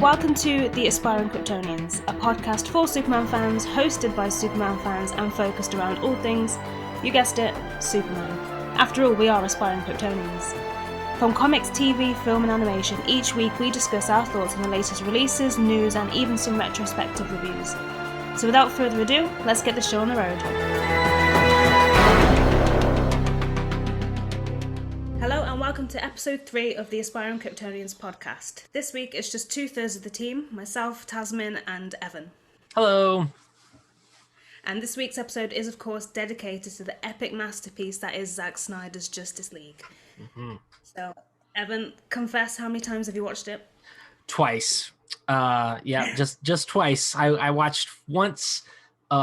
Welcome to The Aspiring Kryptonians, a podcast for Superman fans, hosted by Superman fans and focused around all things, you guessed it, Superman. After all, we are aspiring Kryptonians. From comics, TV, film and animation, each week we discuss our thoughts on the latest releases, news and even some retrospective reviews. So without further ado, let's get the show on the road. Hello and welcome to episode 3 of the Aspiring Kryptonians podcast. This week it's just 2/3 of the team, myself, Tasmin and Evan. Hello. And this week's episode is of course dedicated to the epic masterpiece that is Zack Snyder's Justice League. Mm-hmm. So Evan, confess, how many times have you watched it? Twice. Just twice. I watched once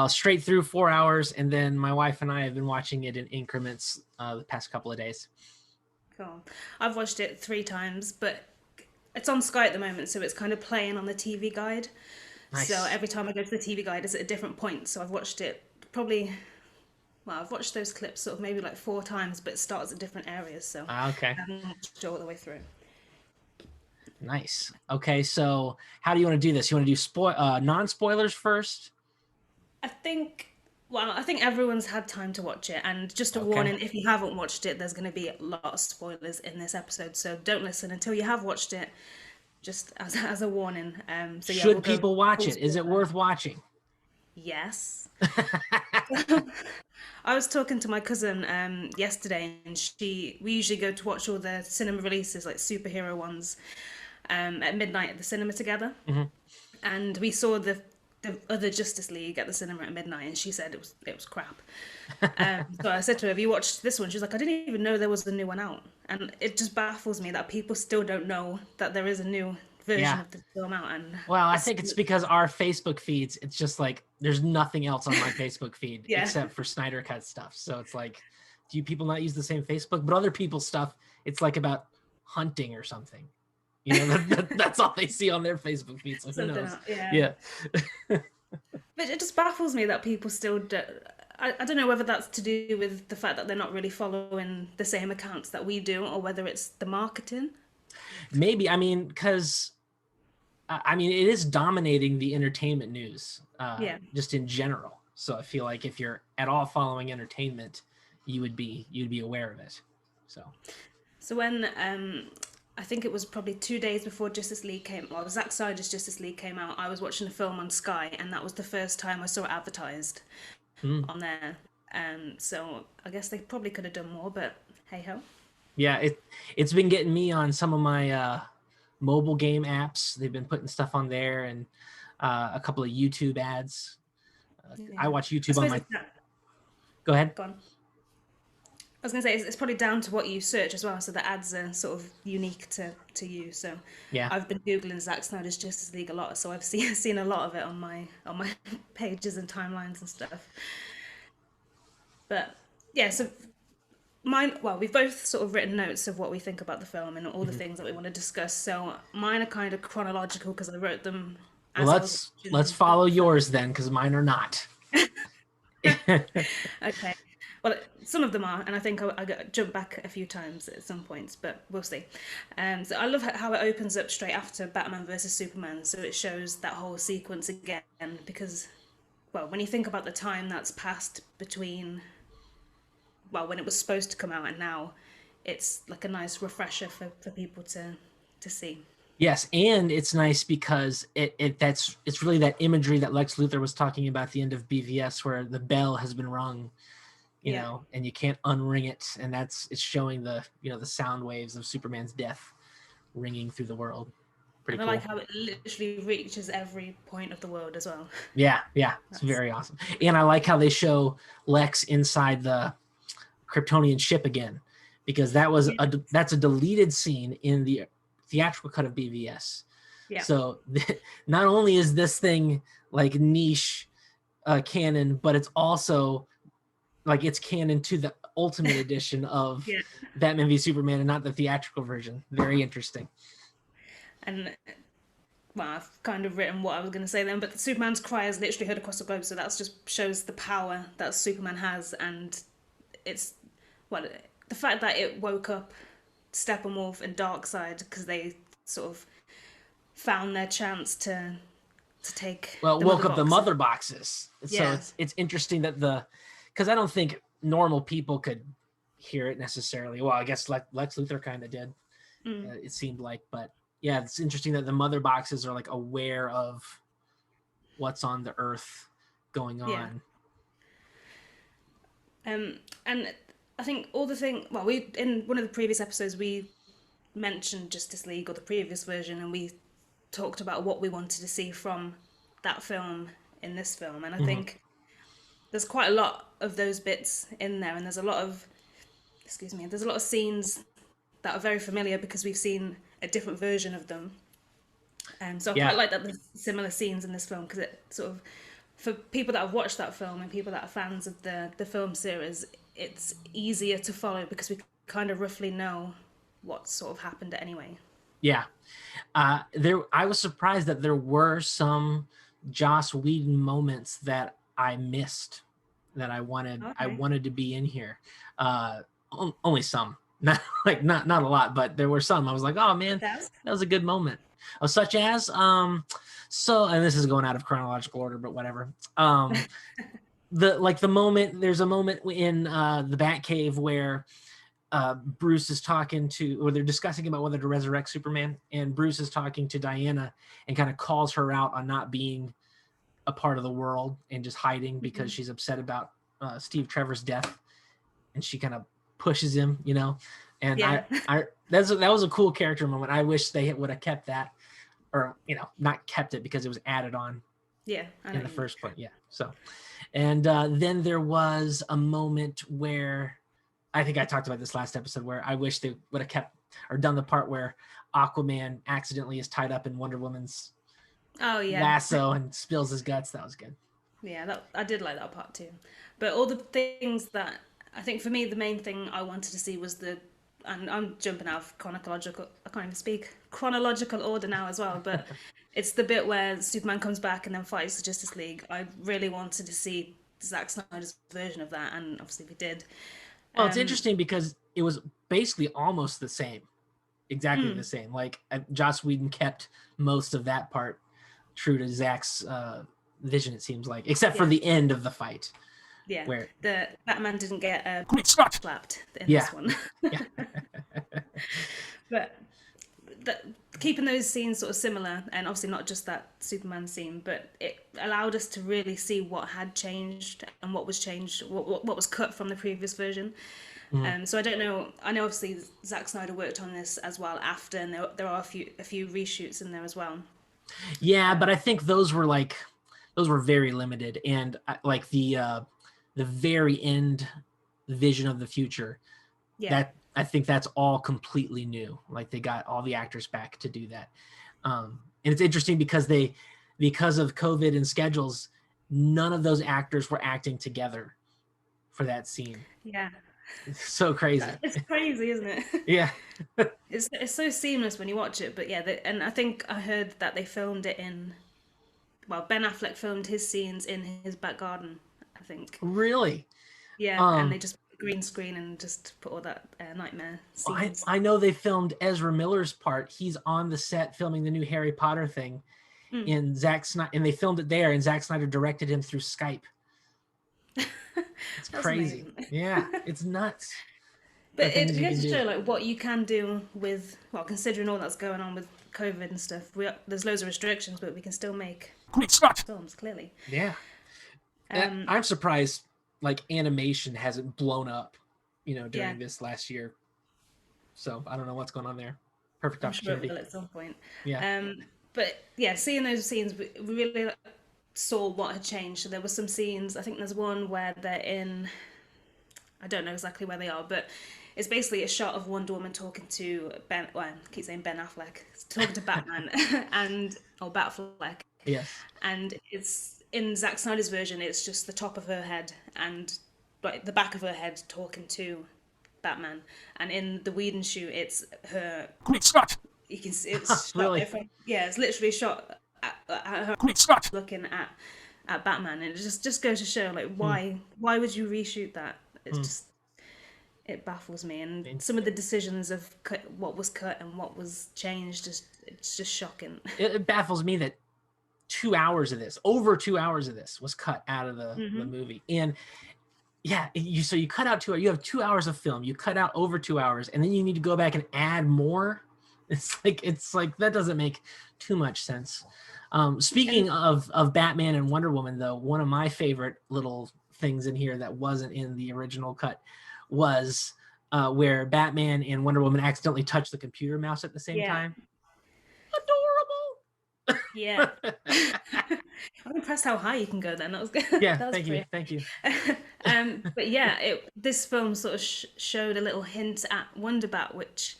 straight through 4 hours, and then my wife and I have been watching it in increments the past couple of days. Cool. I've watched it 3 times, but it's on Sky at the moment, so it's kind of playing on the TV guide. Nice. So every time I go to the TV guide, it's at a different point. So I've watched it I've watched those clips sort of maybe like 4 times, but it starts at different areas. So okay. I haven't watched it all the way through. Nice. Okay, so how do you want to do this? You want to do non-spoilers first? I think everyone's had time to watch it, and just a warning, if you haven't watched it, there's going to be a lot of spoilers in this episode, so don't listen until you have watched it, just as a warning. Should people watch it? Is it worth watching? Yes. I was talking to my cousin yesterday, and we usually go to watch all the cinema releases, like superhero ones, at midnight at the cinema together. Mm-hmm. And we saw the other Justice League at the cinema at midnight, and she said it was crap. So I said to her, have you watched this one? She was like, I didn't even know there was a new one out. And it just baffles me that people still don't know that there is a new version of the film out. And I think it's because our Facebook feeds, it's just like there's nothing else on my Facebook feed except for Snyder Cut stuff. So it's like, do you people not use the same Facebook? But other people's stuff, it's like about hunting or something. You know, that's all they see on their Facebook feed. So who knows? Yeah. But it just baffles me that people still do. I don't know whether that's to do with the fact that they're not really following the same accounts that we do, or whether it's the marketing. Maybe. Because it is dominating the entertainment news, just in general. So I feel like if you're at all following entertainment, you'd be aware of it. So when I think it was probably 2 days before Zack Snyder's Justice League came out, I was watching a film on Sky, and that was the first time I saw it advertised on there. So I guess they probably could have done more, but hey ho. Yeah, it's been getting me on some of my mobile game apps. They've been putting stuff on there, and a couple of YouTube ads. I watch YouTube on my... Go ahead. Go on. I was going to say, it's probably down to what you search as well, so the ads are sort of unique to you. So yeah, I've been Googling Zack Snyder's Justice League a lot, so I've seen a lot of it on my pages and timelines and stuff. But yeah, so we've both sort of written notes of what we think about the film and all the things that we want to discuss. So mine are kind of chronological because I wrote them. Let's follow yours then, because mine are not. Okay. Well, some of them are, and I think I jump back a few times at some points, but we'll see. So I love how it opens up straight after Batman versus Superman, so it shows that whole sequence again, because, when you think about the time that's passed between, when it was supposed to come out and now, it's like a nice refresher for people to see. Yes, and it's nice because it's really that imagery that Lex Luthor was talking about at the end of BVS, where the bell has been rung. You know, and you can't unring it, and it's showing the sound waves of Superman's death ringing through the world. Pretty cool. I like how it literally reaches every point of the world as well. Yeah, it's very awesome. And I like how they show Lex inside the Kryptonian ship again, because that's a deleted scene in the theatrical cut of BVS. Yeah. So not only is this thing like niche canon, but it's also like it's canon to the ultimate edition of Batman v Superman and not the theatrical version. Very interesting. And I've kind of written what I was going to say then, but Superman's cry is literally heard across the globe, so that just shows the power that Superman has, and it's the fact that it woke up Steppenwolf and Darkseid, because they sort of found their chance to take woke up the mother boxes. So Yeah. it's interesting that because I don't think normal people could hear it necessarily. Well, I guess Lex Luthor kind of did. It seemed like, but yeah, it's interesting that the mother boxes are like aware of what's on the earth going on. And I think all the we in one of the previous episodes we mentioned Justice League or the previous version, and we talked about what we wanted to see from that film in this film, and I think there's quite a lot of those bits in there, and there's a lot of scenes that are very familiar because we've seen a different version of them. So I quite like that there's similar scenes in this film, because it sort of, for people that have watched that film and people that are fans of the film series, it's easier to follow because we kind of roughly know what sort of happened anyway. Yeah. I was surprised that there were some Joss Whedon moments that I missed that I wanted to be in here. Only some. Not not a lot, but there were some. I was like, oh man, that was a good moment. Such as and this is going out of chronological order, but whatever. The moment, there's a moment in the Batcave where Bruce is talking to, or they're discussing about whether to resurrect Superman, and Bruce is talking to Diana and kind of calls her out on not being a part of the world and just hiding because she's upset about Steve Trevor's death, and she kind of pushes him, and that was a cool character moment. I wish they would have kept that, or not kept it because it was added on in the first place. So and then there was a moment where I think I talked about this last episode, where I wish they would have kept or done the part where Aquaman accidentally is tied up in Wonder Woman's lasso and spills his guts. That was good. Yeah, I did like that part too. But all the things that, I think for me, the main thing I wanted to see was and I'm jumping out of chronological, I can't even speak, chronological order now as well, but it's the bit where Superman comes back and then fights the Justice League. I really wanted to see Zack Snyder's version of that, and obviously we did. Well, it's interesting because it was basically almost the same, exactly the same. Like Joss Whedon kept most of that part true to Zack's vision, it seems like, except for the end of the fight. Yeah, where the Batman didn't get slapped in this one. But keeping those scenes sort of similar, and obviously not just that Superman scene, but it allowed us to really see what had changed and what was changed, what was cut from the previous version. So I don't know. I know obviously Zack Snyder worked on this as well after, and there are a few reshoots in there as well. Yeah, but I think those were very limited, and like the very end vision of the future. That I think that's all completely new. Like they got all the actors back to do that. And it's interesting because of COVID and schedules, none of those actors were acting together for that scene. Yeah. It's so crazy. It's crazy, isn't it? Yeah. It's so seamless when you watch it. But and I think I heard that they filmed it Ben Affleck filmed his scenes in his back garden, I think. Really? Yeah, and they just green screen and just put all that nightmare scenes. I know they filmed Ezra Miller's part. He's on the set filming the new Harry Potter thing in Zack Snyder, and they filmed it there, and Zack Snyder directed him through Skype. It's crazy. Yeah, it's nuts. But it goes to show like what you can do with, considering all that's going on with COVID and stuff. There's loads of restrictions, but we can still make films, clearly. Yeah. I'm surprised like animation hasn't blown up, during this last year. So I don't know what's going on there. Perfect opportunity. Sure it will at some point. Yeah. But yeah, seeing those scenes, we really saw what had changed. So there were some scenes. I think there's one where they're in. I don't know exactly where they are, but it's basically a shot of Wonder Woman talking to Ben. Well, I keep saying Ben Affleck, talking to Batman or Batfleck. Yes. And it's in Zack Snyder's version, it's just the top of her head and like the back of her head talking to Batman. And in the Whedon shoot, it's her. You can see it's really. It's literally shot at her looking at Batman, and it just goes to show like why would you reshoot that? It's it baffles me, and some of the decisions of what was cut and what was changed, it's just shocking. It baffles me that 2 hours of this, over 2 hours of this, was cut out of the movie. And yeah, you cut out you have 2 hours of film, you cut out over 2 hours, and then you need to go back and add more. It's like that doesn't make too much sense. Speaking of Batman and Wonder Woman, though, one of my favorite little things in here that wasn't in the original cut was where Batman and Wonder Woman accidentally touch the computer mouse at the same time. Adorable. Yeah. I'm impressed how high you can go then. That was good. Yeah, that was thank you. But yeah, this film sort of showed a little hint at Wonderbat, which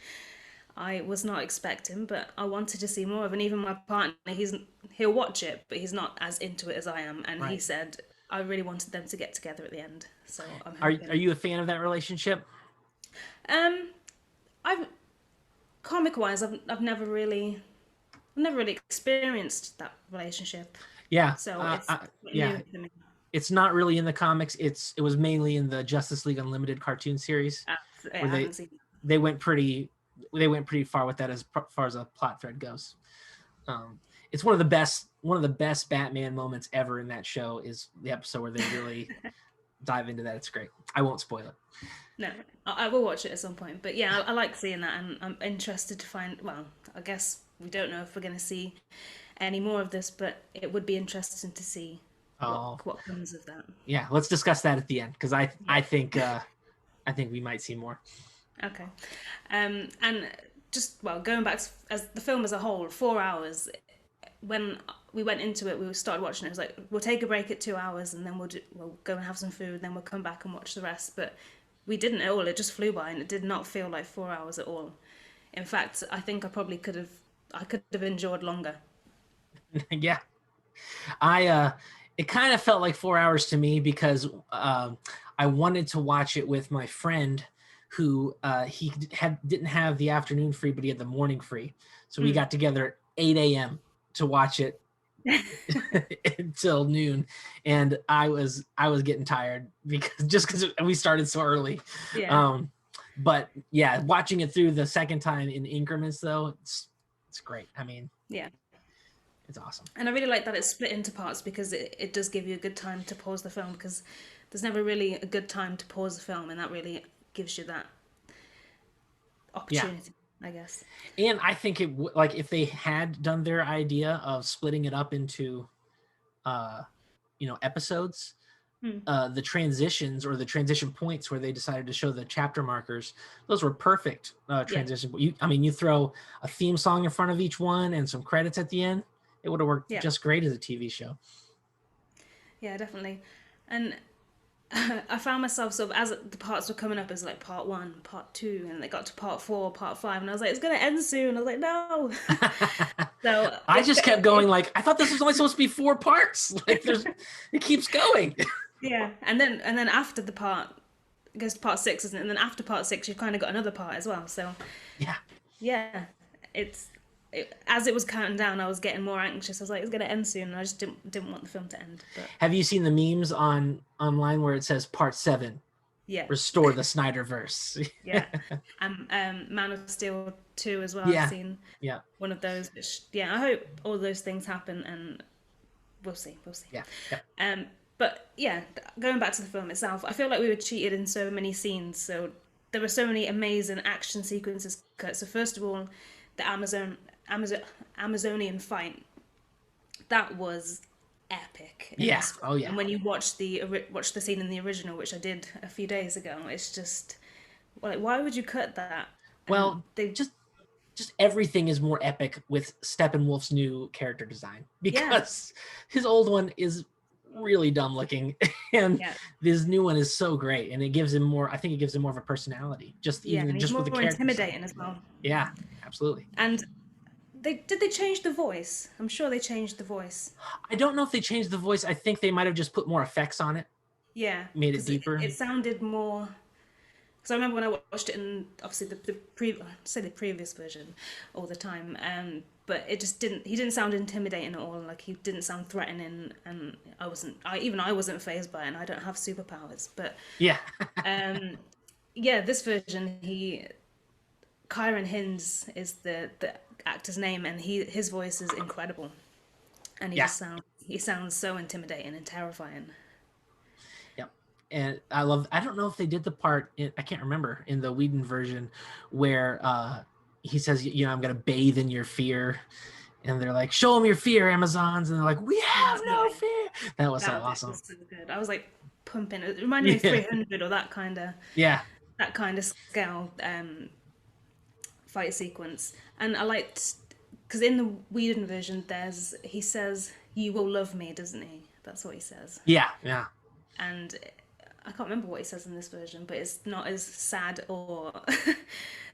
I was not expecting, but I wanted to see more of. And even my partner, he'll watch it, but he's not as into it as I am. And he said, I really wanted them to get together at the end. So I'm hoping. Are you a fan of that relationship? Comic-wise, I've never really experienced that relationship. Yeah. So it's new to me. It's not really in the comics. It was mainly in the Justice League Unlimited cartoon series. Where they went pretty far with that as far as a plot thread goes. It's one of the best Batman moments ever in that show is the episode where they really dive into that. It's great. I won't spoil it. No, I will watch it at some point. But yeah, I like seeing that, and I'm interested to find. Well, I guess we don't know if we're going to see any more of this, but it would be interesting to see what comes of that. Yeah, let's discuss that at the end because I think we might see more. Okay, and just going back as the film as a whole, 4 hours. When we went into it, we started watching it. It was like, we'll take a break at 2 hours, and then we'll go and have some food, then we'll come back and watch the rest. But we didn't at all. It just flew by, and it did not feel like 4 hours at all. In fact, I think I probably could have endured longer. Yeah, it kind of felt like 4 hours to me because I wanted to watch it with my friend who he didn't have the afternoon free, but he had the morning free. So we got together at 8 a.m. to watch it until noon, and I was getting tired because we started so early. Yeah. But yeah, watching it through the second time in increments though, it's great. I mean, yeah, it's awesome. And I really like that it's split into parts because it does give you a good time to pause the film, because there's never really a good time to pause the film, and that really gives you that opportunity. I guess. And I think if they had done their idea of splitting it up into, episodes, the transitions or the transition points where they decided to show the chapter markers, those were perfect transition. Yeah. You throw a theme song in front of each one and some credits at the end, it would have worked just great as a TV show. Yeah, definitely. And I found myself sort of, as the parts were coming up, as like part 1, part 2, and they got to part 4, part 5, and I was like, it's gonna end soon. I was like, no. So I just kept going. I thought this was only supposed to be 4 parts. It keeps going. Yeah, and then after the part, it goes to part 6, isn't it? And then after part 6, you've kind of got another part as well. So yeah, as it was counting down, I was getting more anxious. I was like, it's going to end soon, and I just didn't want the film to end. But... Have you seen the memes online where it says part 7? Yeah. Restore the Snyderverse. Yeah. Man of Steel 2 as well. Yeah. I've seen one of those. Which, I hope all those things happen, and we'll see. Yeah. But yeah, going back to the film itself, I feel like we were cheated in so many scenes. So there were so many amazing action sequences cut. So first of all, the Amazonian fight, that was epic. Yeah. Oh yeah. And when you watch the scene in the original, which I did a few days ago, it's just why would you cut that? Well, they just everything is more epic with Steppenwolf's new character design, because his old one is really dumb looking, and this new one is so great, and it gives him more. I think it gives him more of a personality. Just with the character intimidating as well. Yeah, absolutely. And did they change the voice? I'm sure they changed the voice. I don't know if they changed the voice. I think they might have just put more effects on it. Yeah, made it deeper. It sounded more. Because I remember when I watched it in obviously the previous version all the time, but it just didn't. He didn't sound intimidating at all. Like, he didn't sound threatening, and I wasn't fazed by it. And I don't have superpowers, but yeah, this version, Kyron Hinds is the actor's name, and his voice is incredible, and Yeah. he sounds so intimidating and terrifying. Yep. And I don't know if they did the part I can't remember in the Whedon version where he says, you know, I'm gonna bathe in your fear, and they're like, show them your fear, Amazons, and they're like, we have no fear. That was so awesome. Was so good. I was like pumping. It reminded me of Yeah. 300 or that kind of scale fight sequence. And I liked because in the Whedon version, he says, "You will love me," doesn't he? That's what he says. Yeah, yeah. And I can't remember what he says in this version, but it's not as sad or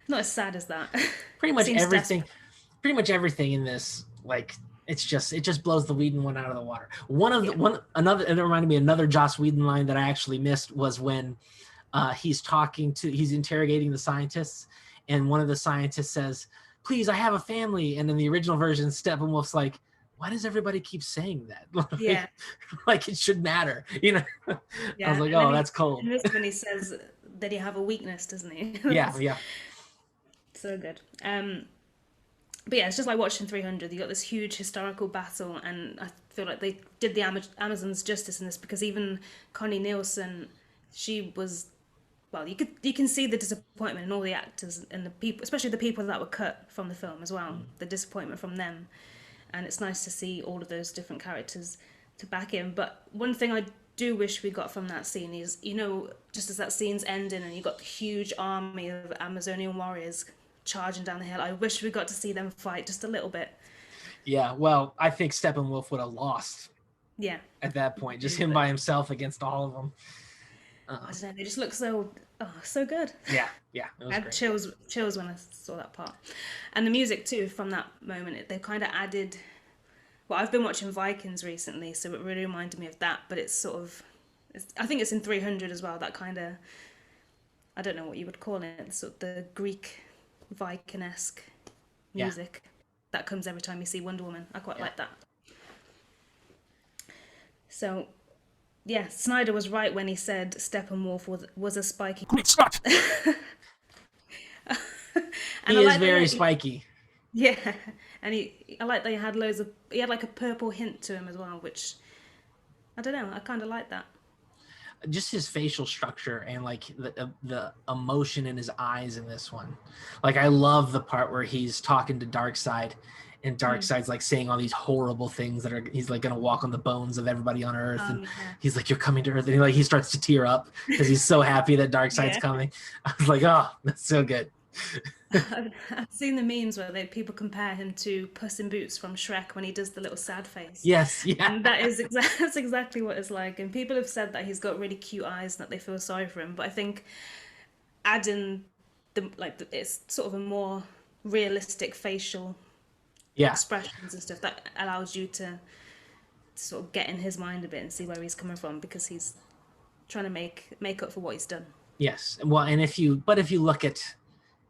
not as sad as that. Pretty much Seems everything. desperate. Pretty much everything in this, like, it just blows the Whedon one out of the water. It reminded me another Joss Whedon line that I actually missed was when he's interrogating the scientists, and one of the scientists says, "Please, I have a family," and in the original version, Steppenwolf's like, why does everybody keep saying that? Yeah. Like it should matter, you know? Yeah. I was like, oh, that's cold. In this one, he says that he have a weakness, doesn't he? Yeah. So good. But yeah, it's just like watching 300. You got this huge historical battle, and I feel like they did the Amazons justice in this because even Connie Nielsen, she was, well, you can see the disappointment in all the actors and the people, especially the people that were cut from the film as well. The disappointment from them, and it's nice to see all of those different characters to back in. But one thing I do wish we got from that scene is, you know, just as that scene's ending and you got the huge army of Amazonian warriors charging down the hill, I wish we got to see them fight just a little bit. Yeah, well, I think Steppenwolf would have lost. Yeah. At that point, just him by himself against all of them. I don't know, they just look so good. Yeah, it was I had great. chills when I saw that part, and the music too from that moment. They kind of added. Well, I've been watching Vikings recently, so it really reminded me of that. But it's sort of, I think it's in 300 as well. That kind of, I don't know what you would call it, sort of the Greek Viking-esque music that comes every time you see Wonder Woman. I quite like that. So, yeah, Snyder was right when he said Steppenwolf was a spiky. Great Scott! He is very spiky. Yeah, and I like that he had he had like a purple hint to him as well, which I don't know, I kind of like that. Just his facial structure and like the emotion in his eyes in this one. Like I love the part where he's talking to Darkseid, and Darkseid's like saying all these horrible things he's like gonna walk on the bones of everybody on Earth, and he's like, "You're coming to Earth," and he starts to tear up because he's so happy that Darkseid's coming. I was like, oh, that's so good. I've seen the memes where people compare him to Puss in Boots from Shrek when he does the little sad face. Yes, yeah. And that's exactly what it's like. And people have said that he's got really cute eyes and that they feel sorry for him. But I think adding it's sort of a more realistic facial expressions and stuff that allows you to sort of get in his mind a bit and see where he's coming from, because he's trying to make up for what he's done. Yes. Well, and if you look at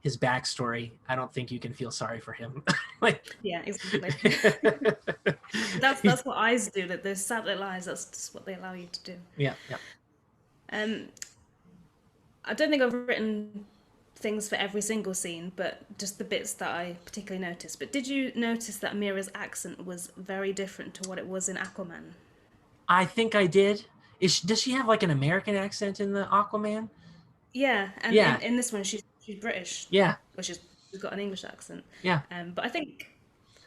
his backstory, I don't think you can feel sorry for him. Yeah, exactly. that's what eyes do. That those sad little eyes. That's just what they allow you to do. Yeah. I don't think I've written things for every single scene, but just the bits that I particularly noticed. But did you notice that Mira's accent was very different to what it was in Aquaman? I think I did. Does she have like an American accent in the Aquaman? Yeah, and in this one she's British. Yeah. But she's got an English accent. Yeah. But I think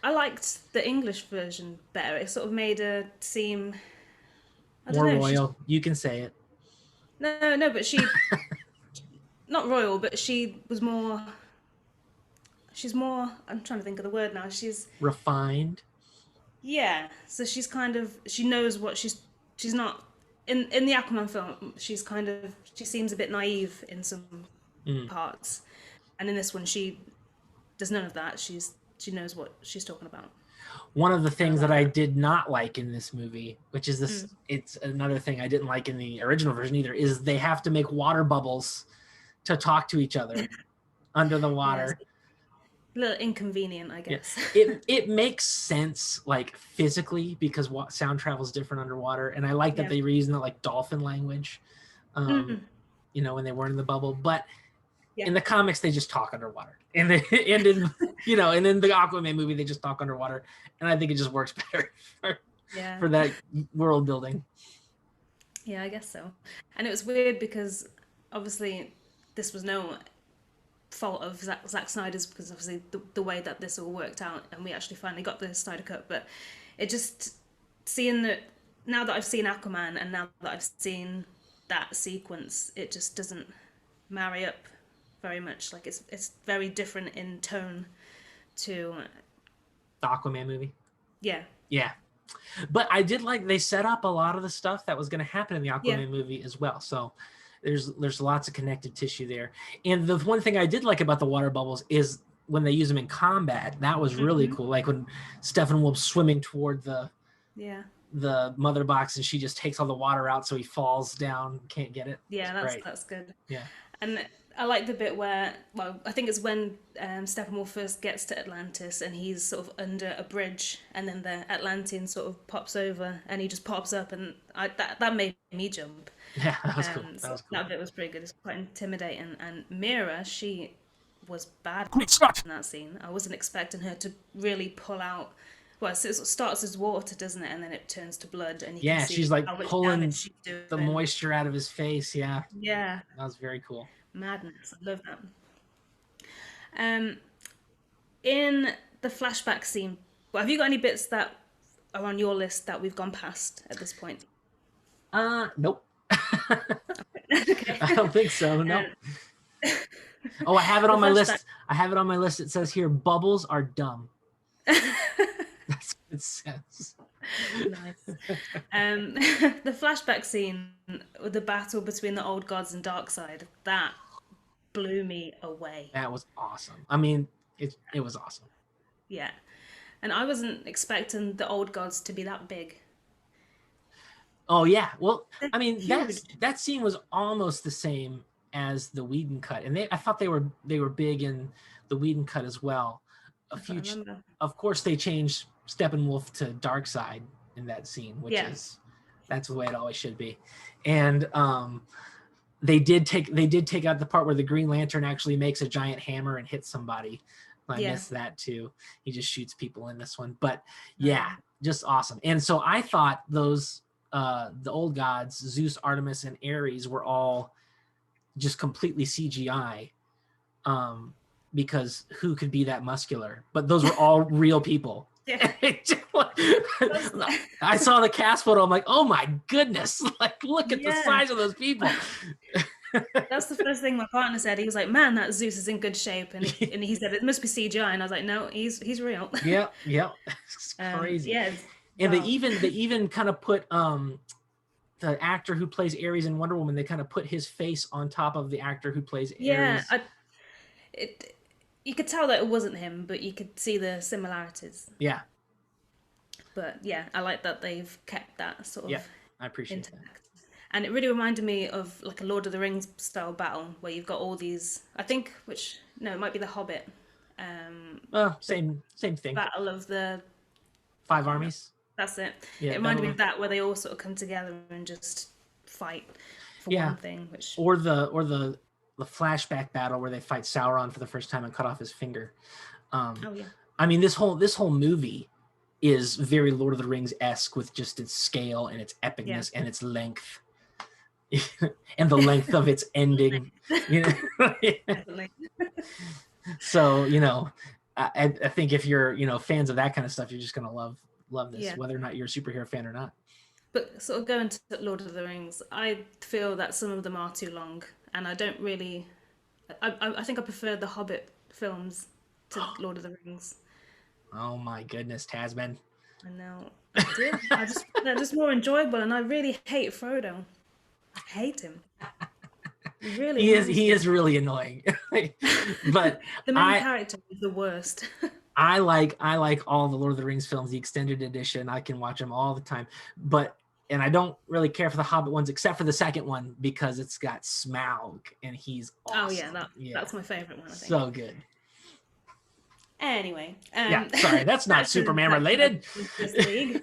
I liked the English version better. It sort of made her seem more royal. You can say it. No, but she not royal, but she was more. She's more. I'm trying to think of the word now. She's refined. Yeah, so she's kind of. She knows what she's not. In the Aquaman film, she seems a bit naive in some parts, and in this one, she does none of that. She knows what she's talking about. One of the things that I did not like in this movie, which is this, it's another thing I didn't like in the original version either, is they have to make water bubbles to talk to each other under the water. Yes. A little inconvenient, I guess. Yeah. It makes sense, like physically, because sound travels different underwater, and I like that they reason it like dolphin language. when they weren't in the bubble. But in the comics, they just talk underwater, and in and in the Aquaman movie, they just talk underwater, and I think it just works better for that world building. Yeah, I guess so. And it was weird because obviously this was no fault of Zack Snyder's, because obviously the way that this all worked out, and we actually finally got the Snyder Cut. But it just seeing that now that I've seen Aquaman and now that I've seen that sequence, it just doesn't marry up very much. Like it's very different in tone to the Aquaman movie. Yeah. But I did like they set up a lot of the stuff that was going to happen in the Aquaman movie as well. So there's lots of connective tissue there. And the one thing I did like about the water bubbles is when they use them in combat. That was really cool. Like when Steppenwolf's swimming toward the mother box and she just takes all the water out, so he falls down, can't get it. Yeah, that's good. Yeah. And I like the bit where, well, I think it's when Steppenwolf first gets to Atlantis and he's sort of under a bridge, and then the Atlantean sort of pops over and he just pops up, and that made me jump. Yeah, that was cool. That bit was pretty good. It's quite intimidating. And Mira, she was bad in that scene. I wasn't expecting her to really pull out. Well, so it starts as water, doesn't it? And then it turns to blood. And you can see she's like pulling the moisture out of his face. Yeah. Yeah. That was very cool. Madness. I love that. In the flashback scene, well, have you got any bits that are on your list that we've gone past at this point? Nope. Okay. I don't think so. No. I have it on my list. I have it on my list. It says here, bubbles are dumb. That's what it says. Nice. The flashback scene with the battle between the old gods and Darkseid, that blew me away. That was awesome. I mean, it was awesome. Yeah. And I wasn't expecting the old gods to be that big. Oh yeah. Well, I mean, that scene was almost the same as the Whedon cut, and I thought they were big in the Whedon cut as well. Of course, they changed Steppenwolf to Darkseid in that scene, which that's the way it always should be. And they did take out the part where the Green Lantern actually makes a giant hammer and hits somebody. I missed that too. He just shoots people in this one, but just awesome. And so I thought those the old gods, Zeus, Artemis, and Ares, were all just completely CGI. Because who could be that muscular? But those were all real people. Yeah. I saw the cast photo. I'm like, oh my goodness! Like, look at the size of those people. That's the first thing my partner said. He was like, "Man, that Zeus is in good shape," and he said it must be CGI, and I was like, "No, he's real." Yeah, it's crazy. And wow. they even kind of put the actor who plays Ares in Wonder Woman. They kind of put his face on top of the actor who plays Ares. Yeah, you could tell that it wasn't him, but you could see the similarities. Yeah. But yeah, I like that they've kept that sort of. Yeah, I appreciate that. And it really reminded me of like a Lord of the Rings style battle where you've got all these. I think it might be the Hobbit. Same thing. Battle of the 5 armies. That's it. Yeah, it reminded me of that, where they all sort of come together and just fight for one thing. Or the flashback battle where they fight Sauron for the first time and cut off his finger. I mean, this whole movie is very Lord of the Rings-esque with just its scale and its epicness and its length. And the length of its ending. Definitely. So, I think if you're, fans of that kind of stuff, you're just going to love this, whether or not you're a superhero fan or not. But sort of going to Lord of the Rings, I feel that some of them are too long, and I don't really. I think I prefer the Hobbit films to Lord of the Rings. Oh my goodness, Tasman. I know. I do. They're just more enjoyable, and I really hate Frodo. I hate him. He is really annoying. But the main character is the worst. I like all the Lord of the Rings films, the extended edition. I can watch them all the time. And I don't really care for the Hobbit ones, except for the second one, because it's got Smaug, and he's awesome. Oh yeah, that's my favorite one, I think. So good. Anyway. Sorry, that's not Superman related. This league.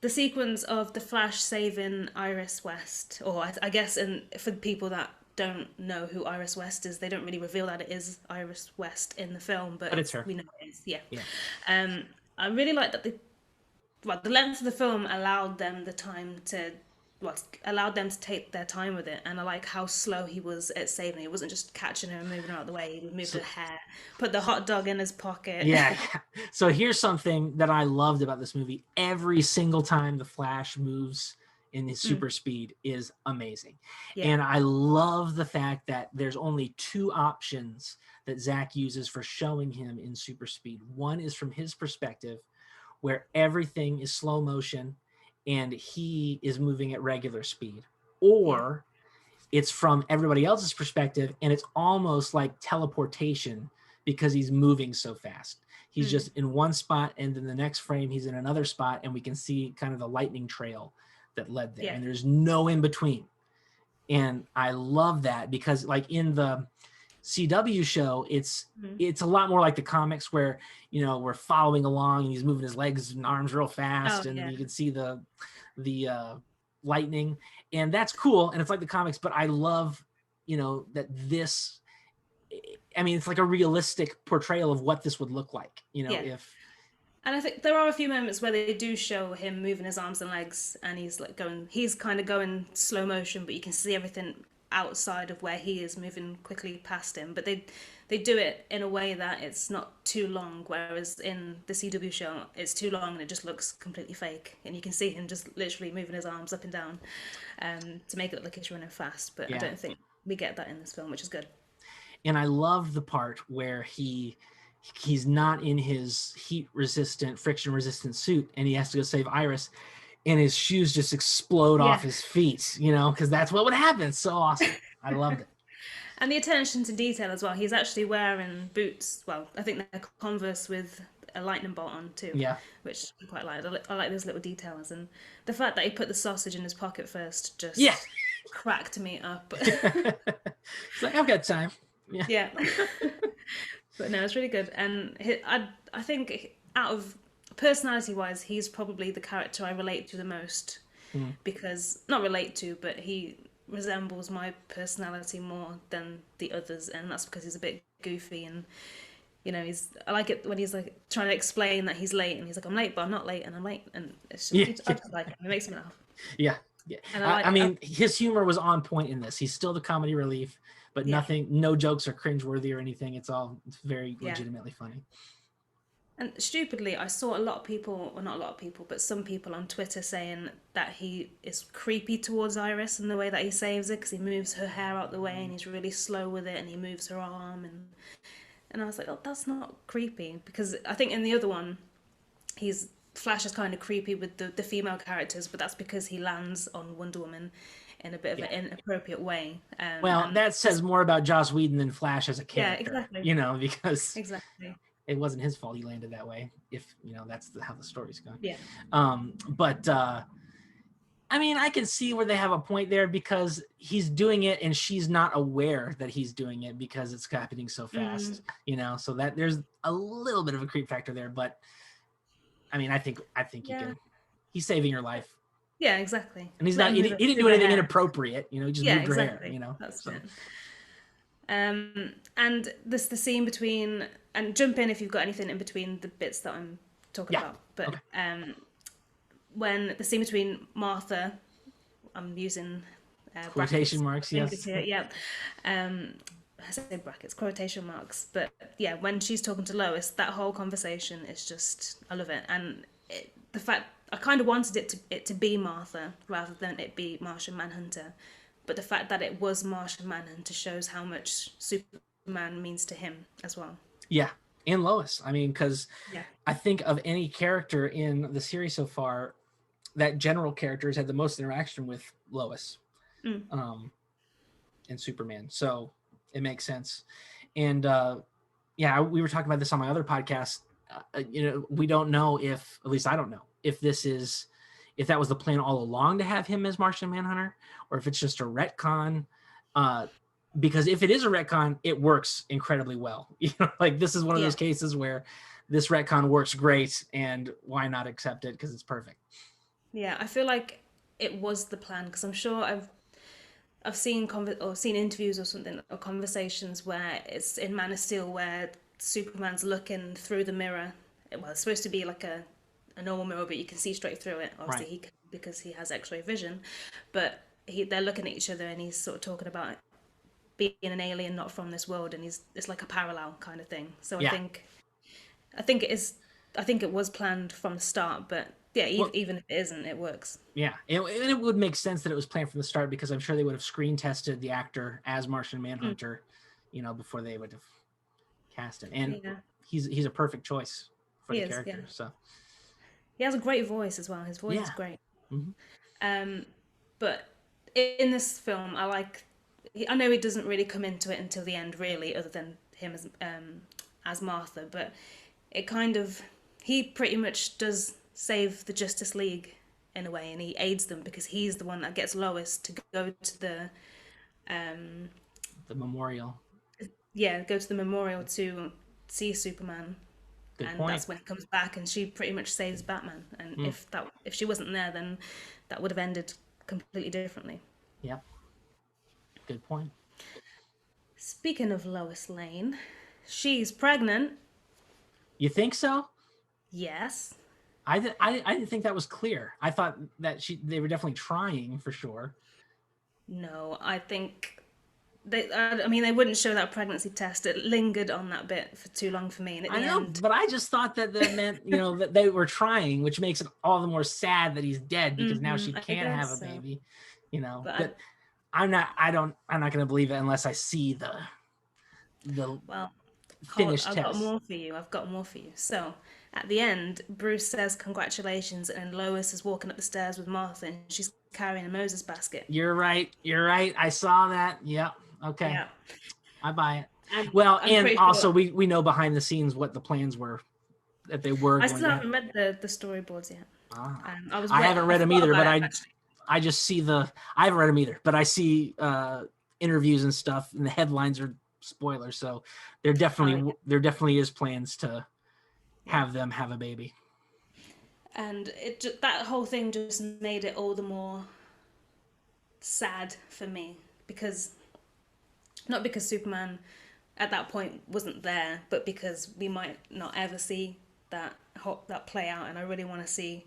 the sequence of the Flash saving Iris West, or I guess, and for people that don't know who Iris West is, they don't really reveal that it is Iris West in the film, but it's her. we know it is. Yeah. Yeah. I really like that the length of the film allowed them the time to allowed them to take their time with it, and I like how slow he was at saving. He wasn't just catching her and moving her out of the way. He would move her hair, put the hot dog in his pocket. Yeah. So here's something that I loved about this movie. Every single time the Flash moves in his super speed is amazing. Yeah. And I love the fact that there's only two options that Zack uses for showing him in super speed. One is from his perspective, where everything is slow motion and he is moving at regular speed, or it's from everybody else's perspective and it's almost like teleportation because he's moving so fast. He's just in one spot, and then the next frame he's in another spot, and we can see kind of the lightning trail that led there, and there's no in between. And I love that because, like, in the CW show, it's a lot more like the comics where, you know, we're following along and he's moving his legs and arms real fast, and you can see the lightning, and that's cool, and it's like the comics. But I love, you know, that this, I mean, it's like a realistic portrayal of what this would look like, you know, if. And I think there are a few moments where they do show him moving his arms and legs, and he's kind of going slow motion, but you can see everything outside of where he is moving quickly past him. But they do it in a way that it's not too long, whereas in the CW show it's too long and it just looks completely fake, and you can see him just literally moving his arms up and down to make it look like he's running fast. But I don't think we get that in this film, which is good. And I love the part where he's not in his friction resistant suit, and he has to go save Iris, and his shoes just explode off his feet, you know, because that's what would happen. So awesome. I loved it. And the attention to detail as well. He's actually wearing boots. Well, I think they're Converse with a lightning bolt on too. Yeah. Which I quite like. I like those little details. And the fact that he put the sausage in his pocket first just cracked me up. It's like, I've got time. Yeah. But no, it's really good. And I think out of personality-wise, he's probably the character I relate to the most. Because, not relate to, but he resembles my personality more than the others, and that's because he's a bit goofy, and, you know, I like it when he's like trying to explain that he's late, and he's like, I'm late, but I'm not late, and I'm late, and it's just, I just like it. It makes me laugh. Yeah. I mean, his humor was on point in this. He's still the comedy relief, but no jokes are cringeworthy or anything. It's very legitimately funny. And stupidly, I saw a lot of people, well, not a lot of people, but some people on Twitter saying that he is creepy towards Iris in the way that he saves it, because he moves her hair out the way and he's really slow with it, and he moves her arm, and I was like, oh, that's not creepy, because I think in the other one, Flash is kind of creepy with the female characters, but that's because he lands on Wonder Woman in a bit of an inappropriate way. That says more about Joss Whedon than Flash as a character. Yeah, exactly. You know, because exactly. It wasn't his fault he landed that way, if, you know, that's how the story's going. Yeah. But I mean, I can see where they have a point there, because he's doing it and she's not aware that he's doing it because it's happening so fast, you know, so that there's a little bit of a creep factor there. But I mean, I think you can. He's saving your life. Yeah, exactly. And he didn't do anything inappropriate, you know, he just moved her hair, you know. That's it. And the scene between, and jump in if you've got anything in between the bits that I'm talking about, but when the scene between Martha, I'm using quotation marks, yes. Here, I say brackets, quotation marks, but yeah, when she's talking to Lois, that whole conversation is just, I love it. And the fact, I kind of wanted it to be Martha rather than it be Martian Manhunter, but the fact that it was Martian Manhunter shows how much Superman means to him as well. Yeah, and Lois. I mean, because I think of any character in the series so far, that general character has had the most interaction with Lois and Superman. So it makes sense. And we were talking about this on my other podcast. You know, we don't know if, at least I don't know, if that was the plan all along to have him as Martian Manhunter, or if it's just a retcon. Because if it is a retcon, it works incredibly well. You know, like this is one of those cases where this retcon works great, and why not accept it because it's perfect. Yeah, I feel like it was the plan because I'm sure I've seen or seen interviews or something or conversations where it's in Man of Steel where Superman's looking through the mirror. Well, it's supposed to be like a normal mirror, but you can see straight through it. Obviously, Right. he can, because he has X-ray vision, but they're looking at each other and he's sort of talking about being an alien not from this world, and it's like a parallel kind of thing. So Yeah. I think it is. I think it was planned from the start, but yeah, Well, even if it isn't, it works. yeah, and it would make sense that it was planned from the start because I'm sure they would have screen tested the actor as Martian Mm, Manhunter, before they would have cast him. And yeah, he's a perfect choice for he the is. Yeah, character. So he has a great voice as well. His voice is yeah. great. Mm-hmm. Um, but in this film, I know he doesn't really come into it until the end, really, other than him as Martha. But it kind of he pretty much does save the Justice League in a way, and he aids them because he's the one that gets Lois to go to um, The memorial. go to the memorial to see Superman, Good and point. that's when he comes back, and she pretty much saves Batman. And Mm. if she wasn't there, then that would have ended completely differently. Yep. Good point. Speaking of Lois Lane, she's pregnant. You think so? Yes. I didn't think that was clear. I thought that they were definitely trying for sure. No, I think I mean, they wouldn't show that pregnancy test. It lingered on that bit for too long for me, and at I the know, end, but I just thought that meant that they were trying, which makes it all the more sad that he's dead because now she I can't have guess a so. baby. But But I'm not. I'm not going to believe it unless I see the well, finished I've got test. more for you. I've got more for you. So at the end, Bruce says congratulations, and Lois is walking up the stairs with Martha, and she's carrying a Moses basket. You're right. You're right. I saw that. Yep. Okay. Yeah, I buy it. and Well, I'm and pretty also sure. we know behind the scenes what the plans were that they were I going still to. haven't read the storyboards yet. Ah, I was I haven't I read them forgot either, about but it actually. I just see I haven't read them either, but I see interviews and stuff, and the headlines are spoilers. So Oh yeah, there definitely is plans to yeah. have them have a baby. And that whole thing just made it all the more sad for me because not because Superman at that point wasn't there, but because we might not ever see that play out, and I really want to see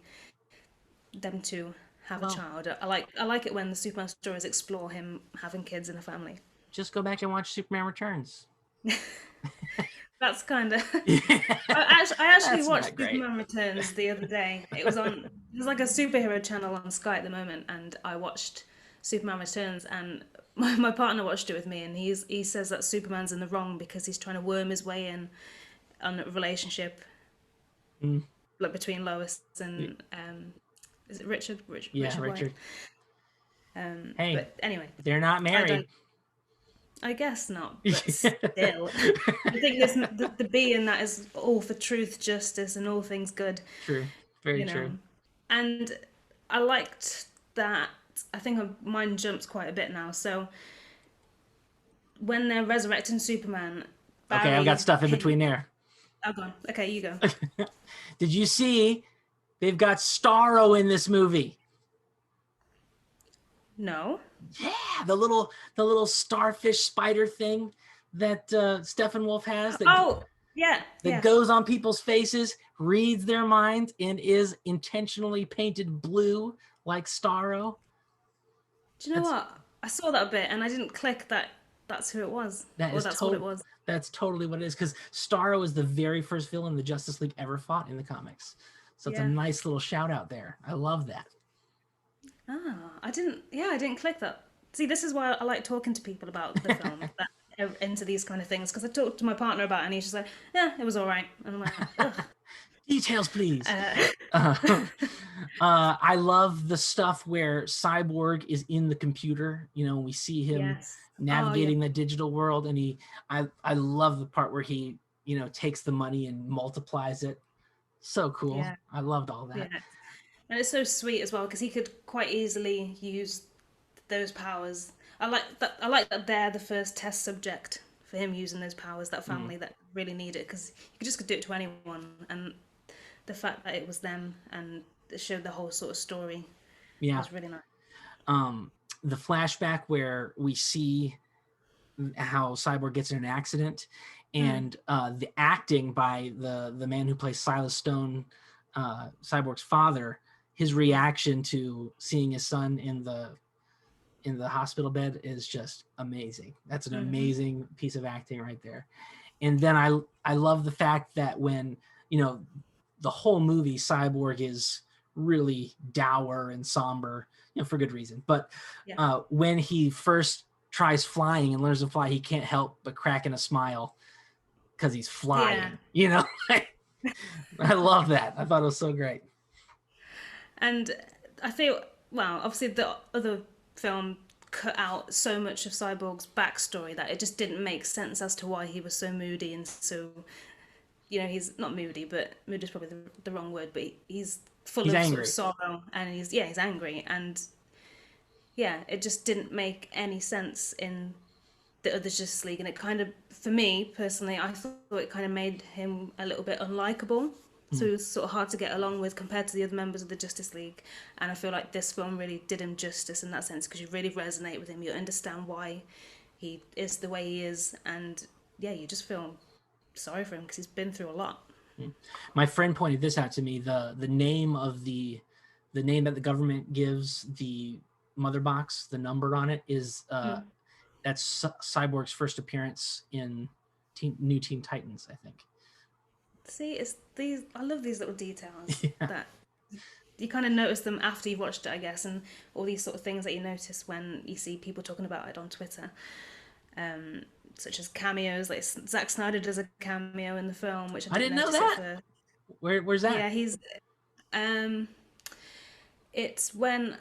them to have a Well, child. I like it when the Superman stories explore him having kids in a family. just go back and watch Superman Returns. That's kind of. Yeah, I actually that's watched not great. Superman Returns the other day. There's like a superhero channel on Sky at the moment, and I watched Superman Returns, and my partner watched it with me, and he says that Superman's in the wrong because he's trying to worm his way in on a relationship Mm. like between Lois and is it Yeah, Richard White? Richard. Hey, But anyway, they're not I married. don't. I guess not, but still, I think the B in that is all for truth, justice, and all things good. True. Very You know, true. and I liked that. I think mine jumps quite a bit now. So when they're resurrecting Superman, Okay, I've got Barry. stuff in between there. Oh, go on. Okay, you go. Did you see they've got Starro in this movie? No. Yeah, the little starfish spider thing that Steppenwolf has Oh, yeah, that yeah. goes on people's faces, reads their minds, and is intentionally painted blue like Starro. Do you know That's what? I saw that bit and I didn't click that that's who it was, that or is that's what it was. that's totally what it is because Starro is the very first villain the Justice League ever fought in the comics. So it's a Yeah. nice little shout out there. I love that. Ah, I didn't. Yeah, I didn't click that. See, this is why I like talking to people about the film that are into these kind of things because I talked to my partner about it and he's just like, "Yeah, it was all right," and I'm like, "Ugh." Details, please. Uh, I love the stuff where Cyborg is in the computer. We see him yes. Oh yeah. navigating the digital world, and I love the part where he takes the money and multiplies it. So cool. Yeah. I loved all Yeah. that. And it's so sweet as well because he could quite easily use those powers. I like that they're the first test subject for him using those powers. That Mm. family that really need it because you could just do it to anyone, and the fact that it was them and showed the whole sort of story. It Yeah. was really nice. The flashback where we see how Cyborg gets in an accident, and the acting by the man who plays Silas Stone, Cyborg's father, his reaction to seeing his son in the hospital bed is just amazing. That's an amazing piece of acting right there. And then I love the fact that when, the whole movie, Cyborg is really dour and somber, for good reason. But when he first tries flying and learns to fly, he can't help but cracking a smile because he's flying. I love that. I thought it was so great. And I feel, well, obviously the other film cut out so much of Cyborg's backstory that it just didn't make sense as to why he was so moody and so, he's not moody, but moody is probably the wrong word, but he's full of angry. sort of sorrow, and he's angry, and it just didn't make any sense in the other Justice League, and it kind of, for me personally, I thought it kind of made him a little bit unlikable. So he was sort of hard to get along with compared to the other members of the Justice League. And I feel like this film really did him justice in that sense, because you really resonate with him. You understand why he is the way he is. And you just feel sorry for him because he's been through a lot. My friend pointed this out to me. The name of the name that the government gives the mother box, the number on it is that's Cyborg's first appearance in New Teen Titans, I think. See, it's these. I love these little details that you kind of notice them after you've watched it, I guess, and all these sort of things that you notice when you see people talking about it on Twitter, such as cameos. Like Zack Snyder does a cameo in the film, which I didn't know that. Where's that? Yeah, he's. It's when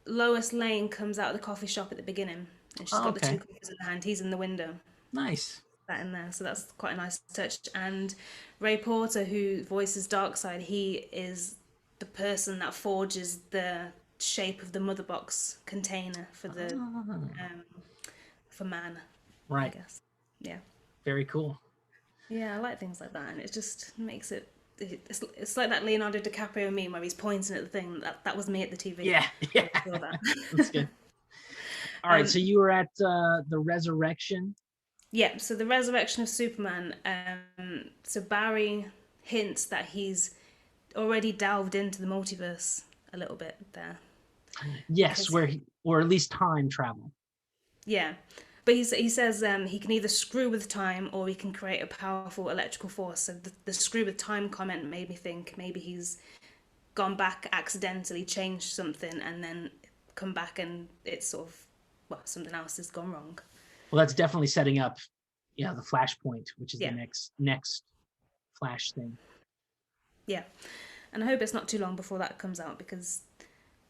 Lois Lane comes out of the coffee shop at the beginning, and she's got the two coffees in her hand. He's in the window. Nice. That in there, so that's quite a nice touch. And Ray Porter, who voices Darkseid, he is the person that forges the shape of the mother box container for the for man. Right. I guess. Yeah. Very cool. Yeah, I like things like that, and it just makes it. It's like that Leonardo DiCaprio meme where he's pointing at the thing. That was me at the TV. Yeah. That's good. All right, so you were at the Resurrection. Yeah, so the Resurrection of Superman. So Barry hints that he's already delved into the multiverse a little bit there. Yes, or at least time travel. Yeah, but he says he can either screw with time or he can create a powerful electrical force. So the screw with time comment made me think maybe he's gone back accidentally, changed something, and then come back and it's sort of, something else has gone wrong. Well, that's definitely setting up, the Flashpoint, which is the next Flash thing. Yeah, and I hope it's not too long before that comes out because,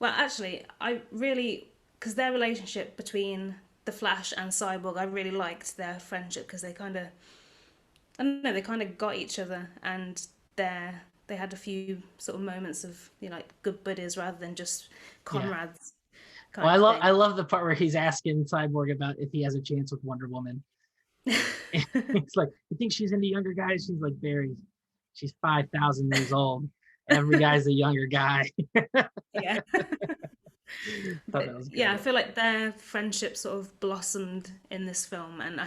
actually, because their relationship between the Flash and Cyborg, I really liked their friendship because they kind of, I don't know, they kind of got each other, and they had a few sort of moments of like good buddies rather than just comrades. Well, I love the part where he's asking Cyborg about if he has a chance with Wonder Woman. It's like, you think she's into younger guys? She's like, Barry, she's 5,000 years old. Every guy's a younger guy. Yeah. I feel like their friendship sort of blossomed in this film, and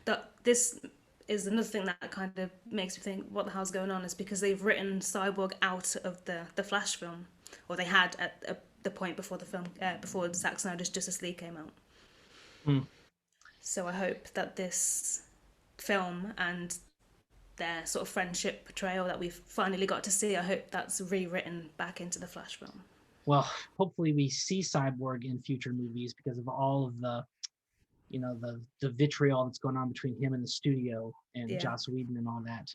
that this is another thing that kind of makes me think what the hell's going on, is because they've written Cyborg out of the Flash film, or they had at the point before the film, before Zack Snyder's Justice League came out. So I hope that this film and their sort of friendship portrayal that we've finally got to see, I hope that's rewritten back into the Flash film. Well, hopefully we see Cyborg in future movies because of all of the, the vitriol that's going on between him and the studio and Joss Whedon and all that.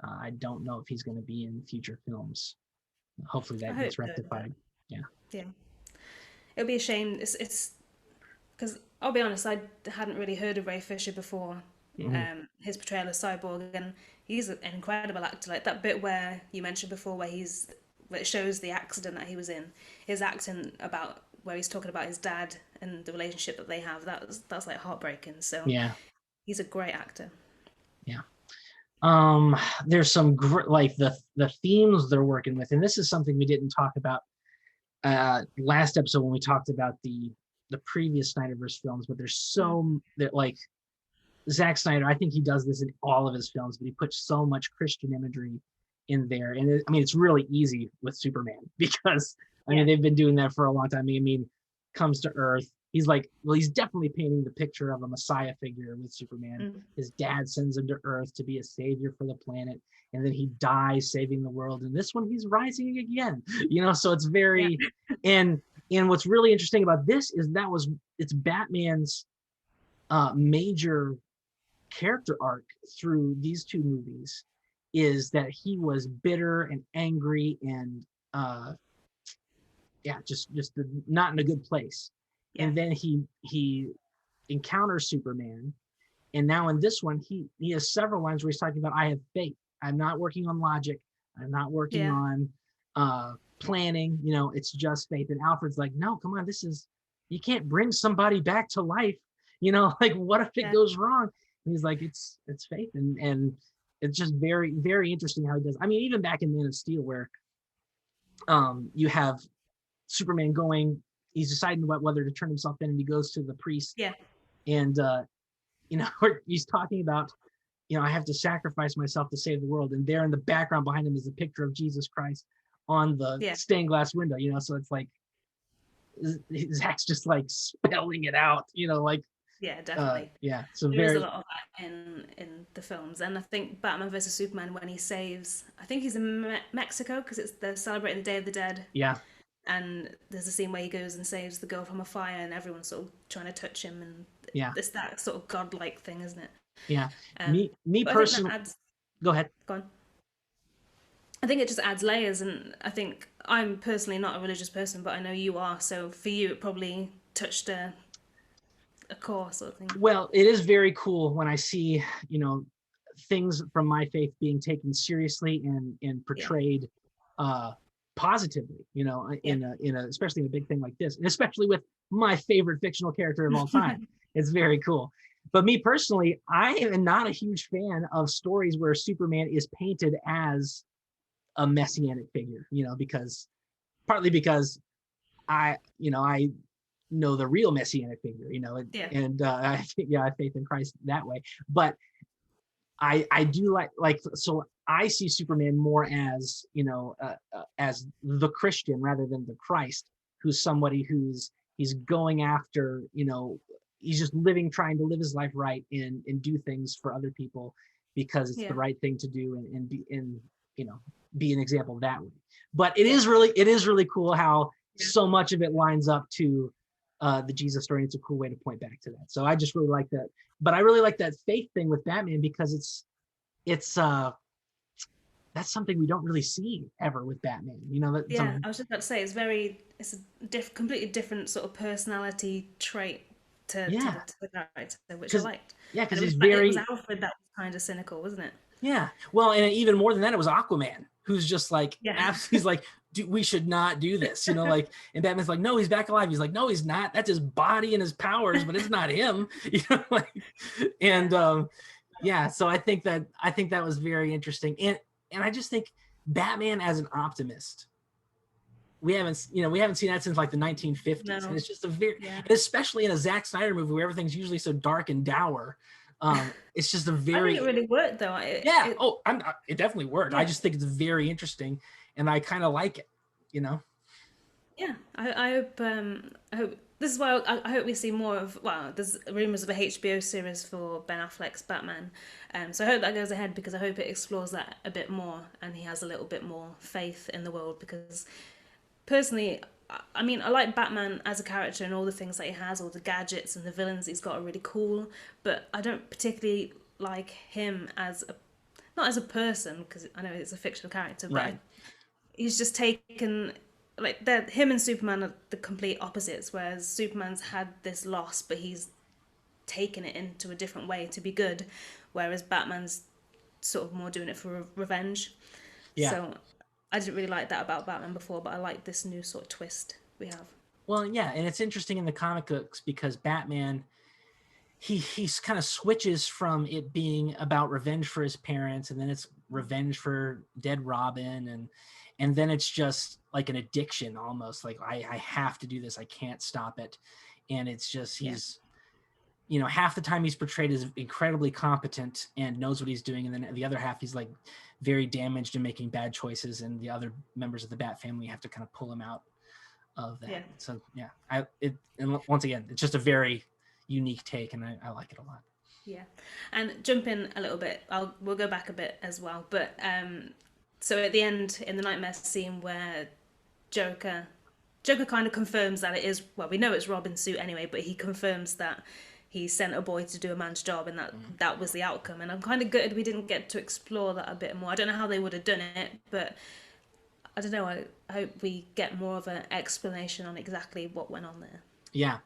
I don't know if he's going to be in future films. Hopefully that gets rectified. Yeah. It'll be a shame. It's because I'll be honest, I hadn't really heard of Ray Fisher before. His portrayal of Cyborg, and he's an incredible actor. Like that bit where you mentioned before, where it shows the accident that he was in, his acting about where he's talking about his dad and the relationship that they have. That's like heartbreaking. So he's a great actor. Yeah. There's some like the themes they're working with, and this is something we didn't talk about last episode when we talked about the previous Snyderverse films, but there's so that like Zack Snyder, I think he does this in all of his films, but he puts so much Christian imagery in there, and I mean it's really easy with Superman because I mean they've been doing that for a long time. I mean, comes to Earth, he's like, well, he's definitely painting the picture of a Messiah figure with Superman. His dad sends him to Earth to be a savior for the planet, and then he dies saving the world. And this one, he's rising again. You know, so it's very and what's really interesting about this is it's Batman's major character arc through these two movies is that he was bitter and angry and just not in a good place. And then he encounters Superman, and now in this one he has several lines where he's talking about, I have faith, I'm not working on logic, I'm not working on planning, you know, it's just faith. And Alfred's like, no, come on, this is, you can't bring somebody back to life, you know, like what if it goes wrong? And he's like, it's faith. And it's just very, very interesting how he does. I mean, even back in Man of Steel, where you have Superman going, he's deciding whether to turn himself in, and he goes to the priest. And you know, he's talking about, you know, I have to sacrifice myself to save the world. And there in the background behind him is a picture of Jesus Christ on the stained glass window, you know, so it's like Zack's just like spelling it out, you know, like definitely. So there is a lot of that in the films, and I think Batman versus Superman, when he saves, I think he's in Mexico because they're celebrating the Day of the Dead. And there's a scene where he goes and saves the girl from a fire, and everyone's sort of trying to touch him, and it's that sort of godlike thing, isn't it? Me personally, go ahead. Go on. I think it just adds layers, and I think I'm personally not a religious person, but I know you are, so for you it probably touched a core sort of thing. Well, it is very cool when I see, you know, things from my faith being taken seriously and portrayed positively, you know, in a especially in a big thing like this, and especially with my favorite fictional character of all time. It's very cool. But me personally, I am not a huge fan of stories where Superman is painted as a messianic figure, you know, partly because I know the real messianic figure, you know, and I have faith in Christ that way. But I do like so I see Superman more as, you know, as the Christian rather than the Christ, who's somebody he's going after, you know, he's just trying to live his life right and do things for other people because it's the right thing to do and be, and you know, be an example that way. But it is really cool how so much of it lines up to the Jesus story. It's a cool way to point back to that. So I just really like that. But I really like that faith thing with Batman because it's that's something we don't really see ever with Batman. You know, I was just about to say it's a completely different sort of personality trait to the character, which I liked. Yeah, because it was Alfred that was kind of cynical, wasn't it? Yeah. Well, and even more than that, it was Aquaman, who's just like, he's like, we should not do this, you know, like, and Batman's like, no, he's back alive. He's like, no, he's not. That's his body and his powers, but it's not him, you know, like, and so I think that was very interesting, and I just think Batman as an optimist, we haven't seen that since like the 1950s, and it's just especially in a Zack Snyder movie where everything's usually so dark and dour. It's just a very. I think it really worked though. It definitely worked. I just think it's very interesting, and I kind of like it, you know. Yeah, I hope this is why I hope we see more of. Well, there's rumors of a HBO series for Ben Affleck's Batman, so I hope that goes ahead because I hope it explores that a bit more, and he has a little bit more faith in the world. Because personally, I mean, I like Batman as a character and all the things that he has, all the gadgets and the villains he's got are really cool, but I don't particularly like him not as a person, because I know he's a fictional character, but he's just taken, like, him and Superman are the complete opposites, whereas Superman's had this loss, but he's taken it into a different way to be good, whereas Batman's sort of more doing it for revenge. So I didn't really like that about Batman before, but I like this new sort of twist we have. Well, yeah, and it's interesting in the comic books because Batman, he kind of switches from it being about revenge for his parents, and then it's revenge for dead Robin, and then it's just like an addiction almost. Like I have to do this. I can't stop it. And it's just he's half the time he's portrayed as incredibly competent and knows what he's doing, and then the other half he's like very damaged and making bad choices, and the other members of the Bat family have to kind of pull him out of that. So and once again, it's just a very unique take, and I like it a lot. Yeah, and jump in a little bit. We'll go back a bit as well, but so at the end in the nightmare scene where Joker kind of confirms that it is, well, we know it's Robin's suit anyway, but he confirms that he sent a boy to do a man's job, and that was the outcome. And I'm kind of gutted we didn't get to explore that a bit more. I don't know how they would have done it, but I don't know. I hope we get more of an explanation on exactly what went on there. Yeah,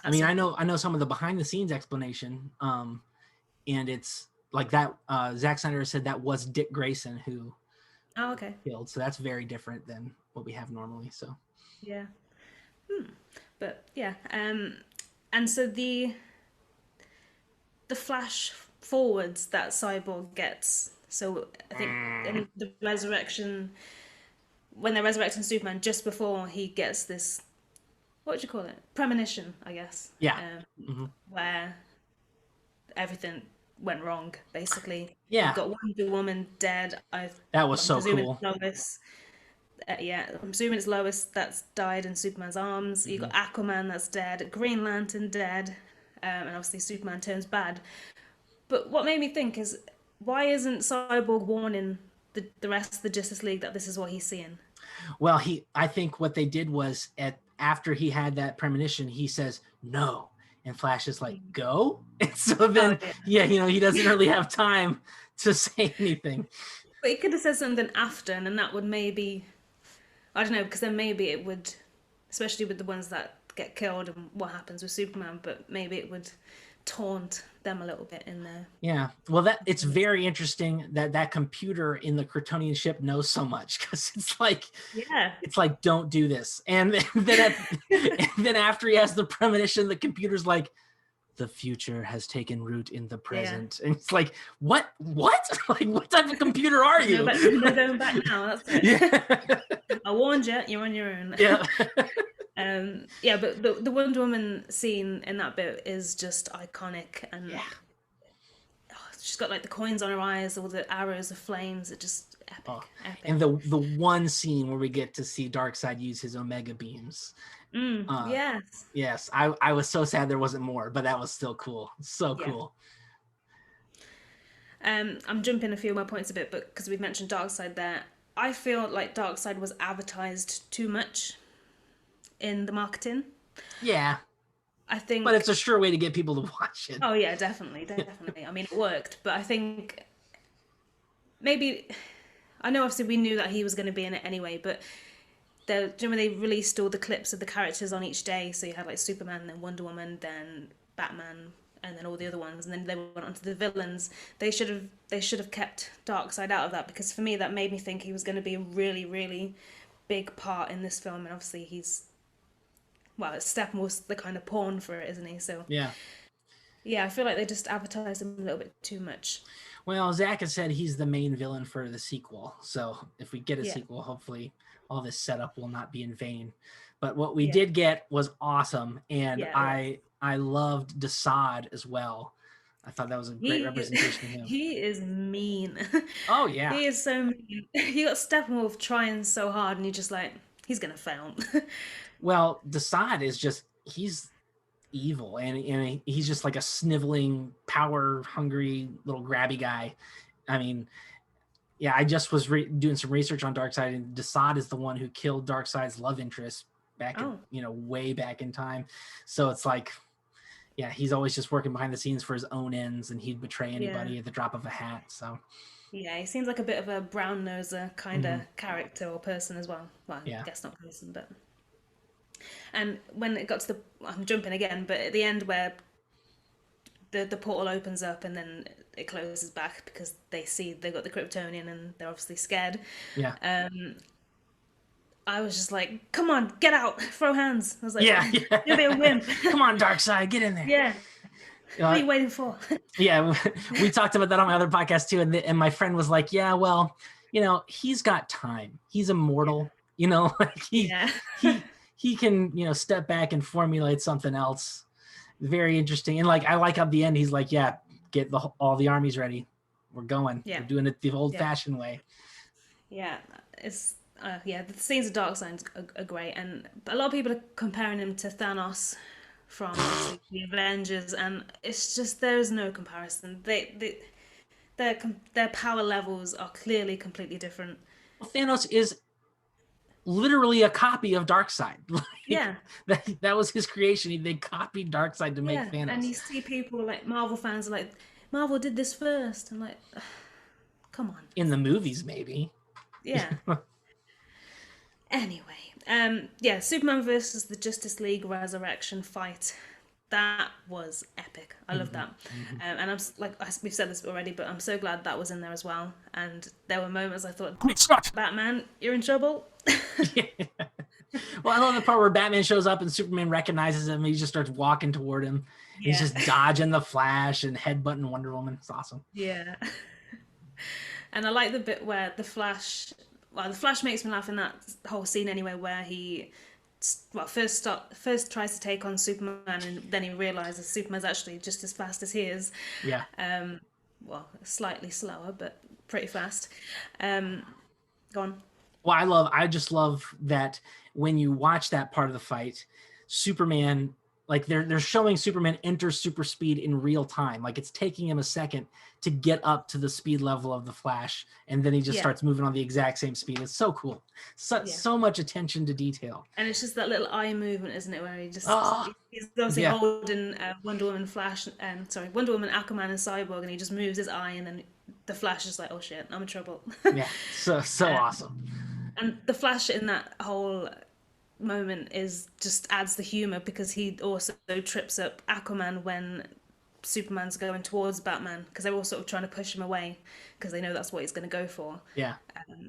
I mean, I know some of the behind the scenes explanation, and it's like that. Zack Snyder said that was Dick Grayson who killed, so that's very different than what we have normally. So yeah, but yeah, and so the flash forwards that Cyborg gets. So I think in the resurrection, when they're resurrecting Superman, just before he gets this, what would you call it? Premonition, I guess. Yeah. Where everything went wrong, basically. Yeah. You've got Wonder Woman dead. That was so cool. Lois. I'm assuming it's Lois that's died in Superman's arms. You've got Aquaman that's dead. Green Lantern dead. And obviously Superman turns bad. But what made me think is, why isn't Cyborg warning the rest of the Justice League that this is what he's seeing? Well, I think what they did was after he had that premonition, he says no, and Flash is like, go. And so then he doesn't really have time to say anything. But he could have said something after, and then that would maybe, I don't know, because then maybe it would, especially with the ones that get killed and what happens with Superman, but maybe it would taunt them a little bit in there. Yeah, well, it's very interesting that computer in the Kryptonian ship knows so much, because it's like don't do this, and then after he has the premonition, the computer's like, the future has taken root in the present, and it's like, what like, what type of computer are you? They're going back now. That's it. I warned you. You're on your own. Yeah. But the Wonder Woman scene in that bit is just iconic, and she's got like the coins on her eyes, all the arrows, the flames. It just epic. And the one scene where we get to see Darkseid use his Omega beams. Yes, I was so sad there wasn't more, but that was still cool. So cool. I'm jumping a few more points a bit, but because we've mentioned Darkseid there, I feel like Darkseid was advertised too much in the marketing. Yeah. I think, but it's a sure way to get people to watch it. Oh yeah, definitely. I mean, it worked, but I think maybe, I know obviously we knew that he was going to be in it anyway, but when they released all the clips of the characters on each day, so you had like Superman, then Wonder Woman, then Batman, and then all the other ones, and then they went on to the villains. They should have kept Darkseid out of that, because for me that made me think he was going to be a really, really big part in this film, and obviously Steppenwolf's the kind of pawn for it, isn't he? So I feel like they just advertised him a little bit too much. Well, Zach has said he's the main villain for the sequel, so if we get a sequel, hopefully all this setup will not be in vain. But what we did get was awesome, and I loved Darkseid as well. I thought that was a great representation of him. He is mean. Oh yeah, he is so mean. You got Steppenwolf trying so hard, and you're just like, he's gonna fail. Well, Darkseid is just, he's evil, and he's just like a sniveling, power-hungry little grabby guy. I mean, yeah, I just was doing some research on Darkseid, and Darkseid is the one who killed Darkseid's love interest back in, way back in time. So it's like, yeah, he's always just working behind the scenes for his own ends, and he'd betray anybody at the drop of a hat. So yeah, he seems like a bit of a brown-noser kind of character or person as well. Well, I guess not person, but... And when it got to I'm jumping again, but at the end where the portal opens up and then it closes back because they see they've got the Kryptonian and they're obviously scared. Yeah. I was just like, come on, get out, throw hands. I was like, you'll be a wimp. Come on, Darkseid, get in there. Yeah. What are you waiting for? Yeah, we talked about that on my other podcast too, and my friend was like, "Yeah, well, he's got time. He's immortal. Like he can step back and formulate something else." Very interesting, and like I like at the end, he's like, "Yeah, get all the armies ready. We're going. Yeah. We're doing it the old-fashioned way." Yeah, it's the scenes of Darkseid are great, and a lot of people are comparing him to Thanos from obviously the Avengers, and it's just there's no comparison. Their power levels are clearly completely different. Well, Thanos is literally a copy of Darkseid. Yeah, that was his creation. They copied Darkseid to make Thanos. And you see people like Marvel fans are like, Marvel did this first. I'm like, come on. In the movies, maybe. Yeah. Anyway, Superman versus the Justice League Resurrection fight. That was epic. I love that. And I'm like, we've said this already, but I'm so glad that was in there as well. And there were moments I thought, Batman, you're in trouble. Yeah. Well, I love the part where Batman shows up and Superman recognizes him. And he just starts walking toward him. Yeah. He's just dodging the Flash and headbutting Wonder Woman. It's awesome. Yeah. And I like the bit where the Flash makes me laugh in that whole scene anyway, where he first tries to take on Superman, and then he realizes Superman's actually just as fast as he is. Yeah. Slightly slower, but pretty fast. Go on. Well, I just love that when you watch that part of the fight, Superman, like they're showing Superman enter super speed in real time. Like it's taking him a second to get up to the speed level of the Flash, and then he just starts moving on the exact same speed. It's so cool. So much attention to detail. And it's just that little eye movement, isn't it, where he just he's obviously holding Wonder Woman, Wonder Woman, Aquaman, and Cyborg, and he just moves his eye, and then the Flash is like, oh shit, I'm in trouble. Yeah, so awesome. And the Flash in that whole moment just adds the humor, because he also trips up Aquaman when Superman's going towards Batman, because they're all sort of trying to push him away because they know that's what he's going to go for. Yeah.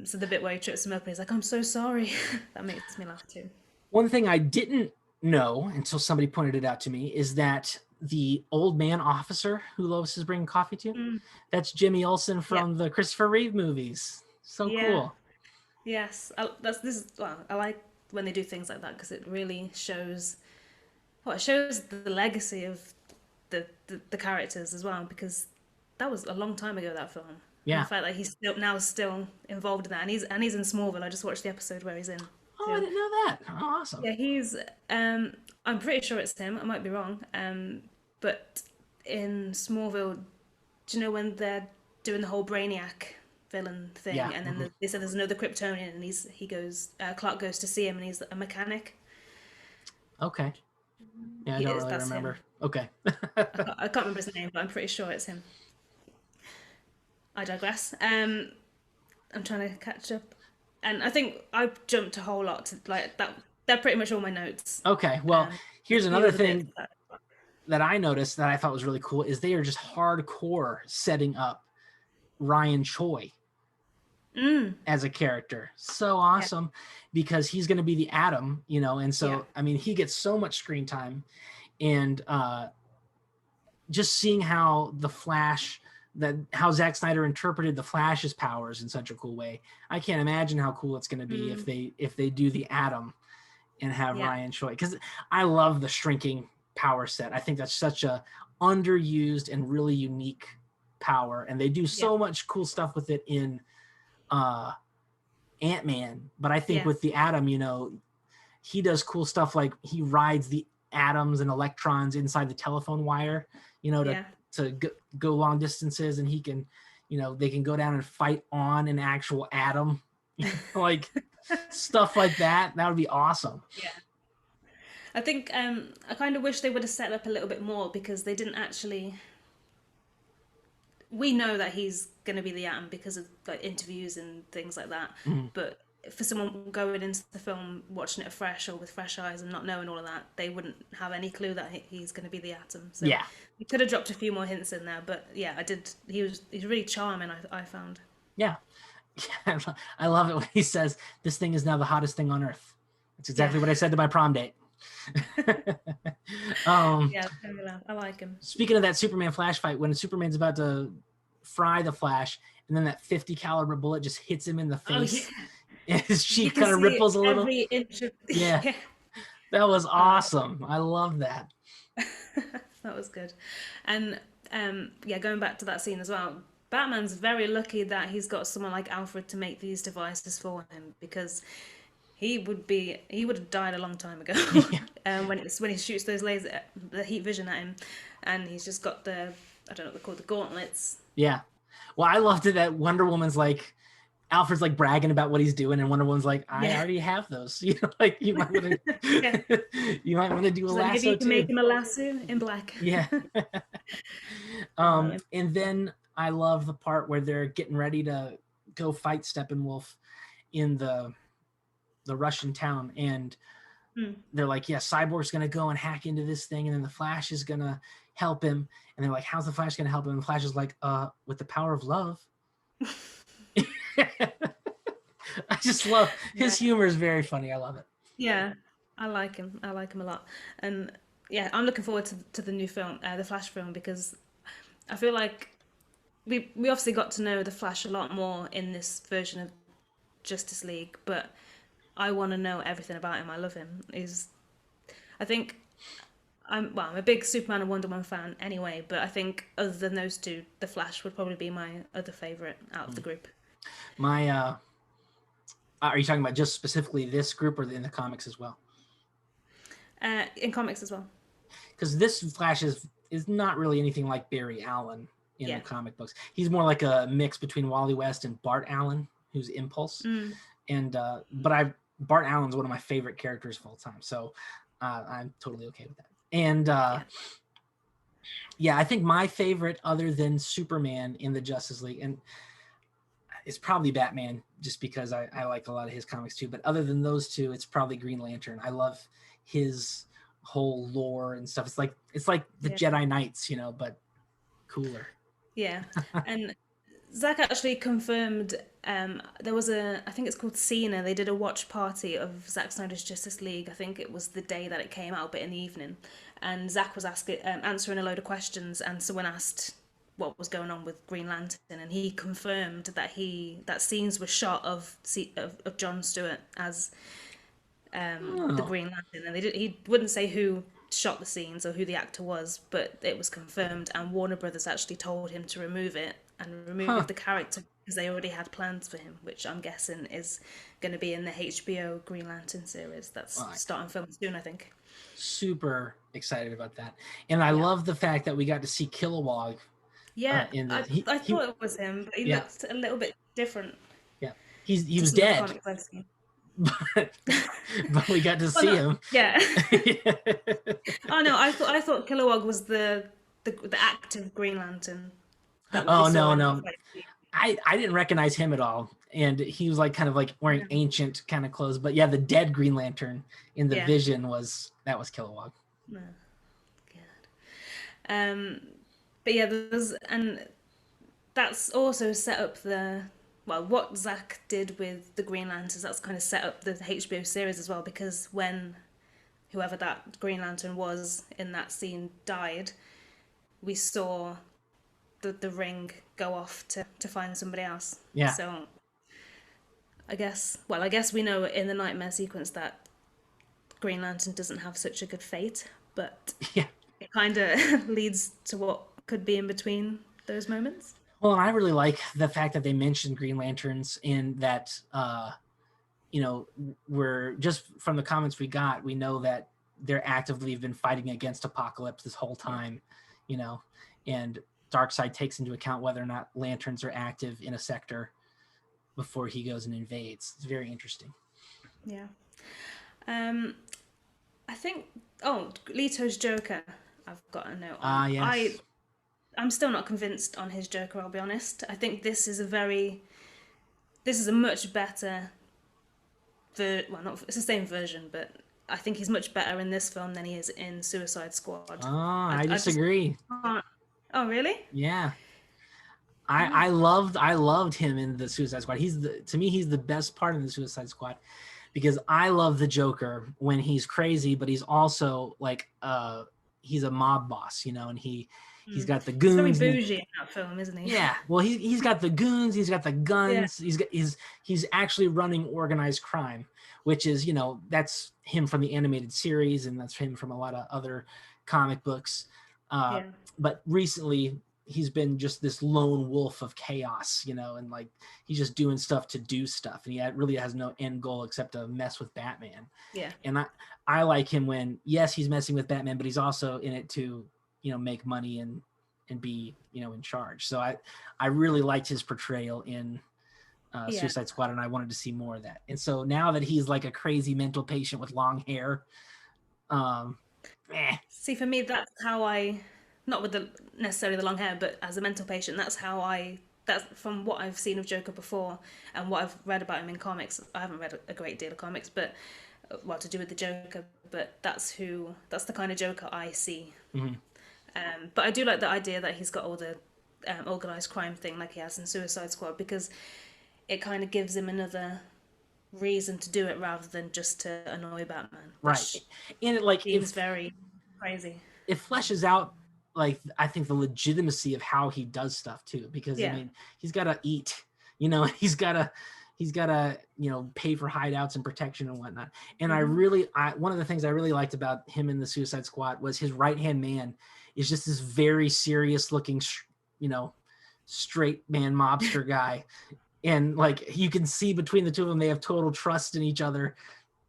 So the bit where he trips him up and he's like, I'm so sorry. That makes me laugh too. One thing I didn't know until somebody pointed it out to me is that the old man officer who Lois is bringing coffee to, that's Jimmy Olsen from the Christopher Reeve movies. So cool. Yes. I like when they do things like that, because it really shows the legacy of the characters as well, because that was a long time ago, that film. Yeah. And the fact that he's still involved in that, and he's in Smallville. I just watched the episode where he's in. Oh, I didn't know that. Oh, awesome. Yeah, he's I'm pretty sure it's him. I might be wrong. But in Smallville, do you know when they're doing the whole Brainiac villain thing, and then they said there's another Kryptonian, and Clark goes to see him, and he's a mechanic. Okay. Yeah, I don't really remember. Him. Okay. I can't remember his name, but I'm pretty sure it's him. I digress. I'm trying to catch up, and I think I jumped a whole lot to like that. They're pretty much all my notes. Okay. Well, here's another thing that I noticed that I thought was really cool is they are just hardcore setting up Ryan Choi as a character. So awesome, because he's going to be the Atom, and so I mean he gets so much screen time, and just seeing how the Flash, how Zack Snyder interpreted the Flash's powers in such a cool way. I can't imagine how cool it's going to be if they do the Atom and have Ryan Choi, because I love the shrinking power set. I think that's such a underused and really unique power, and they do so much cool stuff with it in Ant-Man. But I think with the Atom, he does cool stuff like he rides the atoms and electrons inside the telephone wire, to go long distances, and he can, they can go down and fight on an actual atom, like stuff like that. That would be awesome. Yeah. I think I kind of wish they would have set up a little bit more, because they didn't actually. We know that he's going to be the Atom because of like interviews and things like that. But for someone going into the film, watching it afresh or with fresh eyes and not knowing all of that, they wouldn't have any clue that he's going to be the Atom. So we could have dropped a few more hints in there. But yeah, I did. He's really charming, I found. Yeah. I love it when he says, "This thing is now the hottest thing on Earth." That's exactly what I said to my prom date. Yeah, I like him. Speaking of that Superman Flash fight, when Superman's about to fry the Flash, and then that 50 caliber bullet just hits him in the face, and his cheek kind of ripples a little. Every inch of yeah. That was awesome. I love that. That was good. And going back to that scene as well, Batman's very lucky that he's got someone like Alfred to make these devices for him, because he would have died a long time ago. When he shoots those the heat vision at him, and he's just got I don't know what they're called, the gauntlets. Yeah. Well, I loved it that Wonder Woman's like, Alfred's like bragging about what he's doing, and Wonder Woman's like, I already have those. You know, like you might want to, you might want to do a lasso maybe you can too. make him a lasso in black. Yeah. And then I love the part where they're getting ready to go fight Steppenwolf in the Russian town, and they're like, yeah, Cyborg's gonna go and hack into this thing, and then the Flash is gonna help him. And they're like, how's the Flash gonna help him? And the Flash is like, with the power of love. I just love his humor is very funny. I love it. Yeah, I like him a lot. And yeah, I'm looking forward to the new film, the Flash film, because I feel like we obviously got to know the Flash a lot more in this version of Justice League, but I want to know everything about him. I love him. I'm a big Superman and Wonder Woman fan anyway, but I think other than those two, the Flash would probably be my other favorite out of the group. My are you talking about just specifically this group, or in the comics as well? In comics as well. Because this Flash is not really anything like Barry Allen in the comic books. He's more like a mix between Wally West and Bart Allen, who's Impulse. And but Bart Allen's one of my favorite characters of all time, so I'm totally okay with that. And I think my favorite, other than Superman in the Justice League, and it's probably Batman, just because I like a lot of his comics too. But other than those two, it's probably Green Lantern. I love his whole lore and stuff. It's like the Jedi Knights, you know, but cooler. Yeah, and Zack actually confirmed. There was I think it's called Cena. They did a watch party of Zack Snyder's Justice League. I think it was the day that it came out, but in the evening. And Zack was answering a load of questions, and someone asked what was going on with Green Lantern, and he confirmed that scenes were shot of Jon Stewart as the Green Lantern, and he wouldn't say who shot the scenes or who the actor was, but it was confirmed, and Warner Brothers actually told him to remove it and remove the character because they already had plans for him, which I'm guessing is going to be in the HBO Green Lantern series that's starting filming soon, I think. Super excited about that, and I love the fact that we got to see Kilowog. Yeah, I thought it was him, but he looked a little bit different. Yeah, he was dead, but we got to see him. Yeah. Oh no, I thought Kilowog was the active Green Lantern. Oh no, I didn't recognize him at all, and he was like kind of like wearing ancient kind of clothes. But yeah, the dead Green Lantern in the Vision was Kilowog. Oh, God. But yeah, and that's also set up what Zack did with the Green Lanterns. That's kind of set up the HBO series as well, because when whoever that Green Lantern was in that scene died, we saw the ring go off to find somebody else. Yeah. So I guess we know in the nightmare sequence that Green Lantern doesn't have such a good fate, but it kind of leads to what could be in between those moments. Well, and I really like the fact that they mentioned Green Lanterns, and that we're just from the comments we got, we know that they're actively been fighting against Apocalypse this whole time, and Darkseid takes into account whether or not lanterns are active in a sector before he goes and invades. It's very interesting. Yeah. I think Leto's Joker, I've got a note on. Yes. I'm still not convinced on his Joker, I'll be honest. I think this is a much better it's the same version, but I think he's much better in this film than he is in Suicide Squad. I disagree. Oh, really? Yeah. I loved him in the Suicide Squad. To me he's the best part in the Suicide Squad. because I love the Joker when he's crazy, but he's also like he's a mob boss, you know, and he's got the He's very goons. bougie in that film, isn't he? Yeah, well, he's got the goons, he's got the guns, Yeah. he's actually running organized crime, which is, you know, that's him from the animated series, and that's him from a lot of other comic books. Yeah. But recently, he's been just this lone wolf of chaos, you know, and like he's just doing stuff to do stuff, and he really has no end goal except to mess with Batman. Yeah. And I like him when, yes, he's messing with Batman, but he's also in it to, you know, make money and be, you know, in charge. So I really liked his portrayal in Suicide Squad, and I wanted to see more of that. And so now that he's like a crazy mental patient with long hair, See, for me, that's how I, not with the necessarily the long hair, but as a mental patient, that's from what I've seen of Joker before and what I've read about him in comics. I haven't read a great deal of comics, but well, to do with the Joker, but that's the kind of Joker I see. Mm-hmm. But I do like the idea that he's got all the organized crime thing like he has in Suicide Squad, because it kind of gives him another reason to do it rather than just to annoy Batman. Right. And it like seems very crazy. It fleshes out, like, I think the legitimacy of how he does stuff too, because I mean, he's got to eat, you know, he's got to, you know, pay for hideouts and protection and whatnot. And one of the things I really liked about him in the Suicide Squad was his right-hand man is just this very serious looking, you know, straight man mobster guy. And like, you can see between the two of them, they have total trust in each other.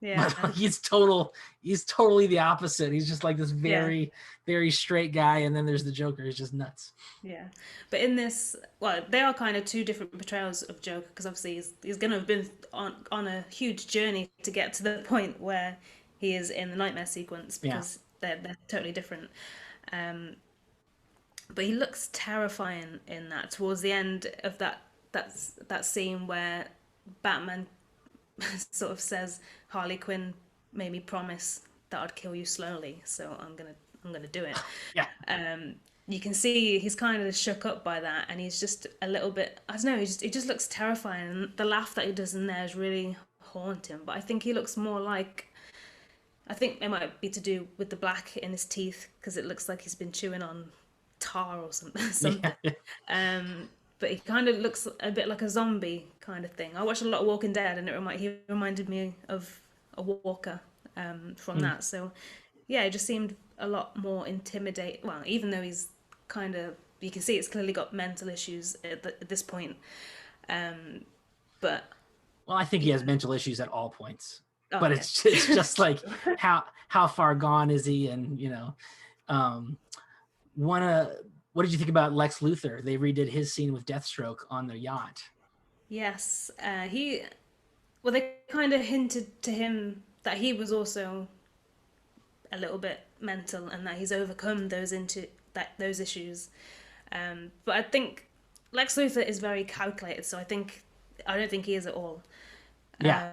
Yeah. But he's totally the opposite. He's just like this very, very straight guy. And then there's the Joker. He's just nuts. Yeah. But in this, well, they are kind of two different portrayals of Joker, because obviously he's going to have been on a huge journey to get to the point where he is in the nightmare sequence, because they're totally different. But he looks terrifying in that, towards the end of that scene where Batman sort of says, Harley Quinn made me promise that I'd kill you slowly, so I'm gonna do it. Yeah. You can see he's kind of shook up by that, and he's just a little bit, I don't know, he just looks terrifying, and the laugh that he does in there is really haunting. But I think he looks more like, I think it might be to do with the black in his teeth, because it looks like he's been chewing on tar or something. Yeah. But he kind of looks a bit like a zombie kind of thing. I watched a lot of Walking Dead, and he reminded me of a walker from that. So yeah, it just seemed a lot more intimidating. Well, even though he's kind of, you can see it's clearly got mental issues at this point. But well, I think he has mental issues at all points. Oh, but it's just like how far gone is he? And you know, what did you think about Lex Luthor? They redid his scene with Deathstroke on the yacht. Yes, they kind of hinted to him that he was also a little bit mental, and that he's overcome those issues. But I think Lex Luthor is very calculated, so I don't think he is at all. Yeah.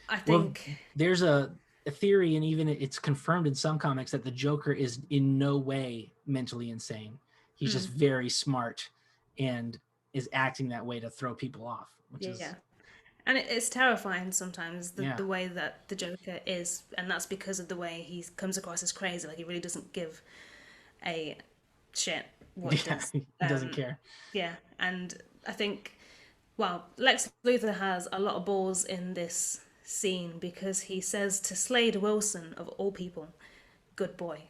I think there's a theory, and even it's confirmed in some comics, that the Joker is in no way mentally insane. He's just very smart and is acting that way to throw people off. And it's terrifying sometimes, the way that the Joker is, and that's because of the way he comes across as crazy. Like, he really doesn't give a shit what he does. He doesn't care. Yeah, and I think, well, Lex Luthor has a lot of balls in this scene, because he says to Slade Wilson, of all people, good boy.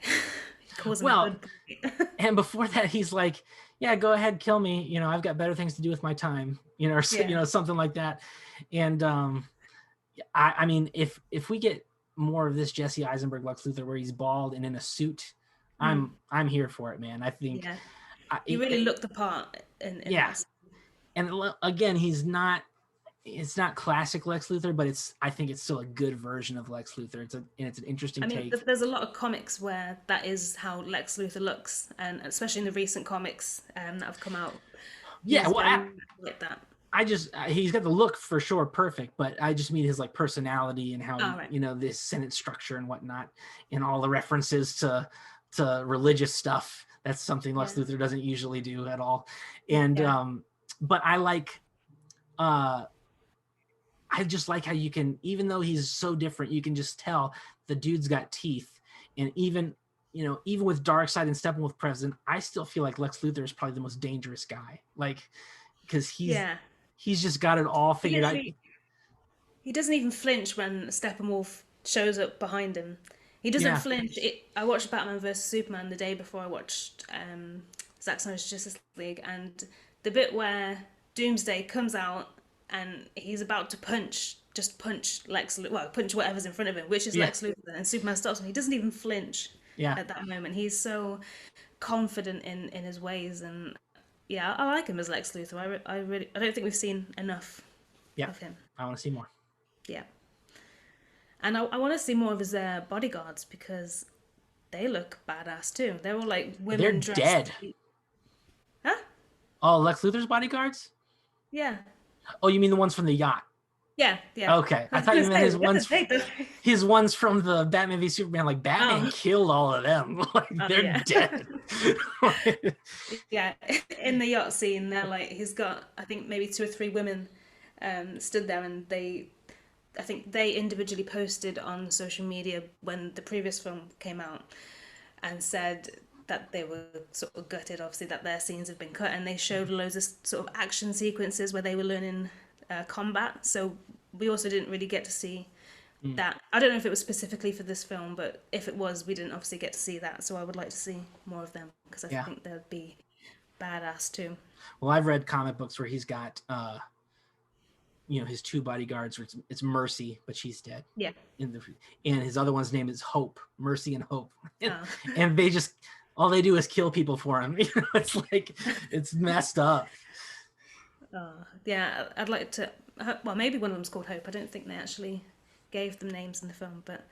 He calls him a good boy. And before that, he's like, yeah, go ahead, kill me, you know, I've got better things to do with my time, you know, or you know, something like that. And I mean, if we get more of this Jesse Eisenberg Lex Luthor where he's bald and in a suit, I'm here for it, man. I think he really looked the part in this. And again, it's not classic Lex Luthor, but I think it's still a good version of Lex Luthor. It's an interesting take. There's a lot of comics where that is how Lex Luthor looks, and especially in the recent comics that have come out. Yeah, well, like that. He's got the look for sure, perfect, but I just mean his like personality and how you know, this sentence structure and whatnot, and all the references to religious stuff. That's something Lex Luthor doesn't usually do at all. And but I like I just like how you can, even though he's so different, you can just tell the dude's got teeth. And even, you know, even with Darkseid and Steppenwolf present, I still feel like Lex Luthor is probably the most dangerous guy. Like, because he's just got it all figured out. He doesn't even flinch when Steppenwolf shows up behind him. He doesn't flinch. I watched Batman vs Superman the day before I watched Zack Snyder's Justice League, and the bit where Doomsday comes out and he's about to punch whatever's in front of him, which is Lex Luthor, and Superman stops him. He doesn't even flinch at that moment. He's so confident in his ways, and I like him as Lex Luthor. I don't think we've seen enough of him. I want to see more. Yeah. And I want to see more of his bodyguards, because they look badass too. They're all like women. They're dressed dead. Huh? Oh, Lex Luthor's bodyguards? Yeah. Oh, you mean the ones from the yacht? Yeah. Okay, I thought you meant his ones from the Batman v Superman. Like, Batman killed all of them. Like, they're dead. Yeah, in the yacht scene, they're like, he's got, I think, maybe 2 or 3 women stood there, and I think they individually posted on social media when the previous film came out and said that they were sort of gutted, obviously, that their scenes had been cut, and they showed loads of sort of action sequences where they were learning combat. So we also didn't really get to see that. I don't know if it was specifically for this film, but if it was, we didn't obviously get to see that. So I would like to see more of them, because I think they'd be badass too. Well, I've read comic books where he's got you know, his 2 bodyguards. It's Mercy, but she's dead. Yeah. And his other one's name is Hope, Mercy and Hope. And they just, all they do is kill people for him. You know, it's like, it's messed up. Yeah, I'd like to. Well, maybe one of them's called Hope. I don't think they actually gave them names in the film, but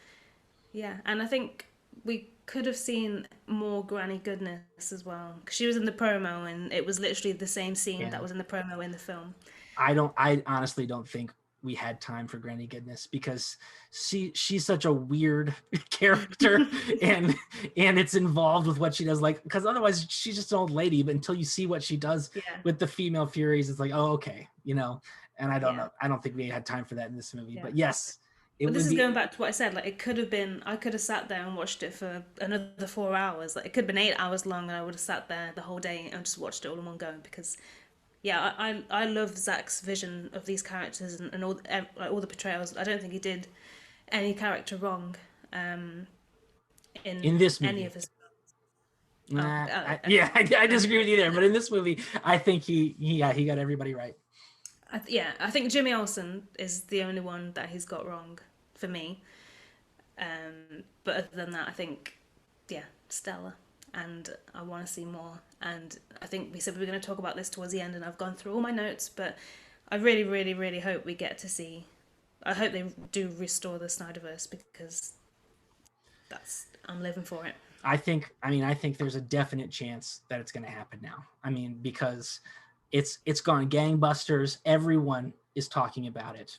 yeah. And I think we could have seen more Granny Goodness as well, because she was in the promo, and it was literally the same scene that was in the promo in the film. I honestly don't think we had time for Granny Goodness, because she's such a weird character, and it's involved with what she does, like, because otherwise she's just an old lady, but until you see what she does with the female Furies, it's like, oh, okay, you know. And I don't know, I don't think we had time for that in this movie, but yes. This is going back to what I said. Like, it could have been, I could have sat there and watched it for another 4 hours. Like, it could have been 8 hours long, and I would have sat there the whole day and just watched it all in one go, because I love Zack's vision of these characters and all the portrayals. I don't think he did any character wrong in this movie. Any of his films. I disagree with you there, but in this movie, I think he got everybody right. I think Jimmy Olsen is the only one that he's got wrong for me. But other than that, I think, Stella. And I want to see more. And I think we said we were going to talk about this towards the end, and I've gone through all my notes, but I really, really, really hope we get to see. I hope they do restore the Snyderverse, because I'm living for it. I think there's a definite chance that it's going to happen now. I mean, because it's gone gangbusters. Everyone is talking about it.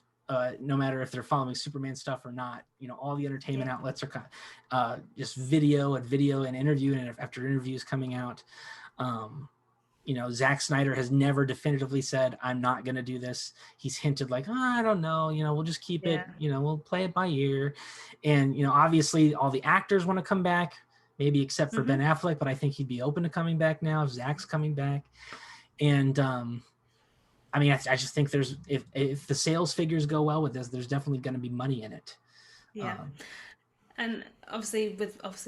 No matter if they're following Superman stuff or not, you know, all the entertainment outlets are just video and interview and after interviews coming out. You know, Zack Snyder has never definitively said, I'm not going to do this. He's hinted like, I don't know, you know, we'll just keep it, you know, we'll play it by ear. And, you know, obviously all the actors want to come back, maybe except for Ben Affleck, but I think he'd be open to coming back now if Zack's coming back. And, I mean, I just think there's, if the sales figures go well with this, there's definitely going to be money in it. Yeah. And obviously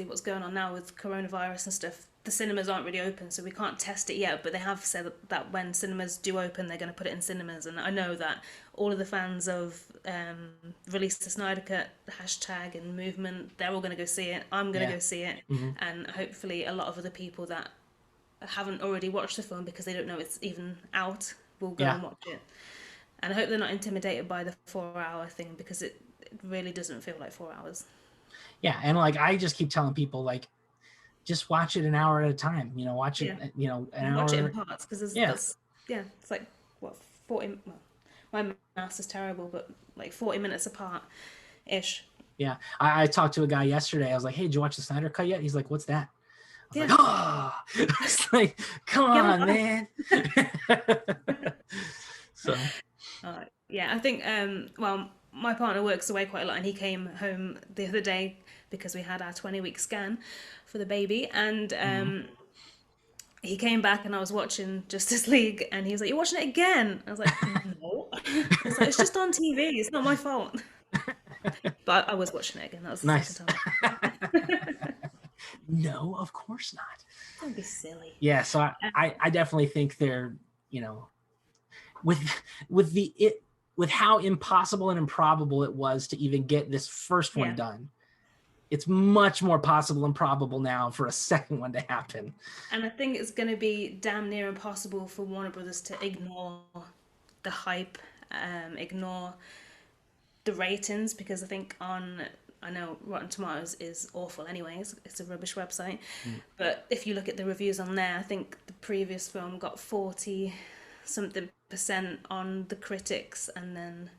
what's going on now with coronavirus and stuff, the cinemas aren't really open, so we can't test it yet, but they have said that when cinemas do open, they're going to put it in cinemas. And I know that all of the fans of Release the Snyder Cut hashtag and movement, they're all going to go see it. I'm going to go see it. And hopefully a lot of other people that haven't already watched the film because they don't know it's even out will go and watch it. And I hope they're not intimidated by the 4-hour thing, because it really doesn't feel like 4 hours. Yeah, and like I just keep telling people, like, just watch it an hour at a time. You know, watch it, you know, an hour. Watch it in parts, because it's like, what, 40, well, my maths is terrible, but like 40 minutes apart-ish. Yeah, I talked to a guy yesterday. I was like, hey, did you watch the Snyder Cut yet? He's like, what's that? I was like, oh! It's like, come on, man. So. Yeah, I think, well, my partner works away quite a lot, and he came home the other day because we had our 20-week scan for the baby, and he came back and I was watching Justice League, and he was like, "You're watching it again?" I was like, "No." I was like, "It's just on TV. It's not my fault." But I was watching it again. That was the Nice. second time. No, of course not. Don't be silly. Yeah, so I definitely think they're, with with how impossible and improbable it was to even get this first one done. It's much more possible and probable now for a second one to happen. And I think it's going to be damn near impossible for Warner Brothers to ignore the hype, ignore the ratings, because I think I know Rotten Tomatoes is awful anyways. It's a rubbish website. But if you look at the reviews on there, I think the previous film got 40 something % on the critics, and then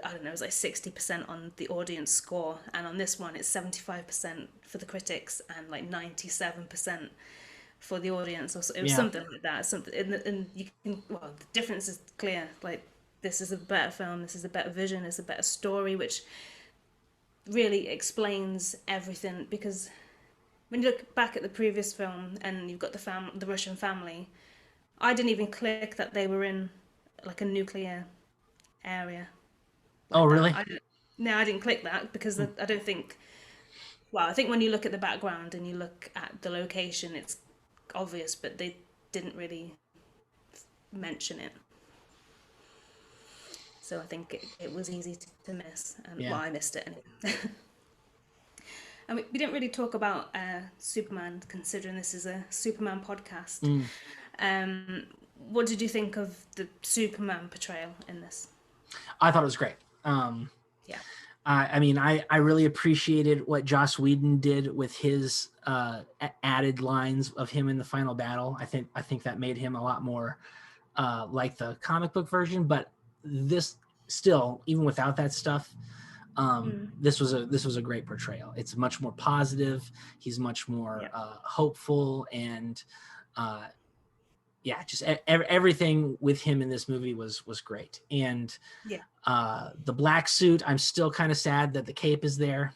I don't know, it was like 60% on the audience score, and on this one it's 75% for the critics and like 97% for the audience, or it was something like that. Something, and you can, well, the difference is clear. Like, this is a better film, this is a better vision, it's a better story, which really explains everything. Because when you look back at the previous film and you've got the Russian family, I didn't even click that they were in like a nuclear area. Like, oh, really? I didn't click that because I don't think. Well, I think when you look at the background and you look at the location, it's obvious, but they didn't really mention it. So I think it was easy to miss. Well, I missed it anyway. And we didn't really talk about Superman, considering this is a Superman podcast. What did you think of the Superman portrayal in this? I thought it was great. Yeah. I mean, I really appreciated what Joss Whedon did with his added lines of him in the final battle. I think that made him a lot more like the comic book version. But this still, even without that stuff, this was a great portrayal. It's much more positive. He's much more hopeful, and just everything with him in this movie was great. And the black suit, I'm still kind of sad that the cape is there,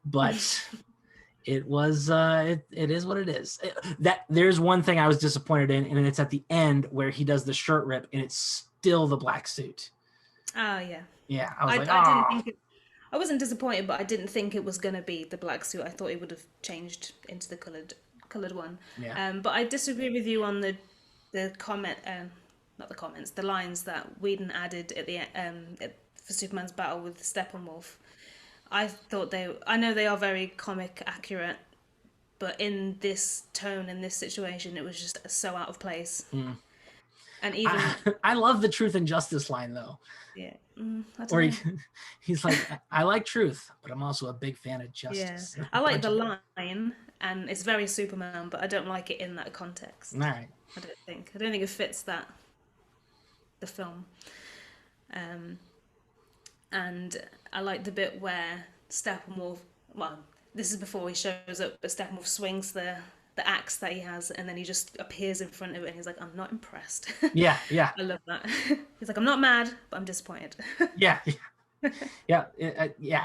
but it was it is what it is. That there's one thing I was disappointed in, and it's at the end where he does the shirt rip and it's still the black suit. Oh yeah. Yeah, I was like, I didn't think I wasn't disappointed, but I didn't think it was gonna be the black suit. I thought it would have changed into the colored one. Yeah. But I disagree with you on the comment, not the comments, the lines that Whedon added at the for Superman's battle with Steppenwolf. I thought I know they are very comic accurate, but in this tone, in this situation, it was just so out of place. And even I love the truth and justice line though. Yeah. Or he's like, I like truth, but I'm also a big fan of justice. Yeah. I like the line, and it's very Superman, but I don't like it in that context. All right. I don't think it fits the film. And I like the bit where Steppenwolf, well, this is before he shows up, but Steppenwolf swings the axe that he has, and then he just appears in front of it, and he's like, "I'm not impressed." Yeah. I love that. He's like, "I'm not mad, but I'm disappointed." Yeah.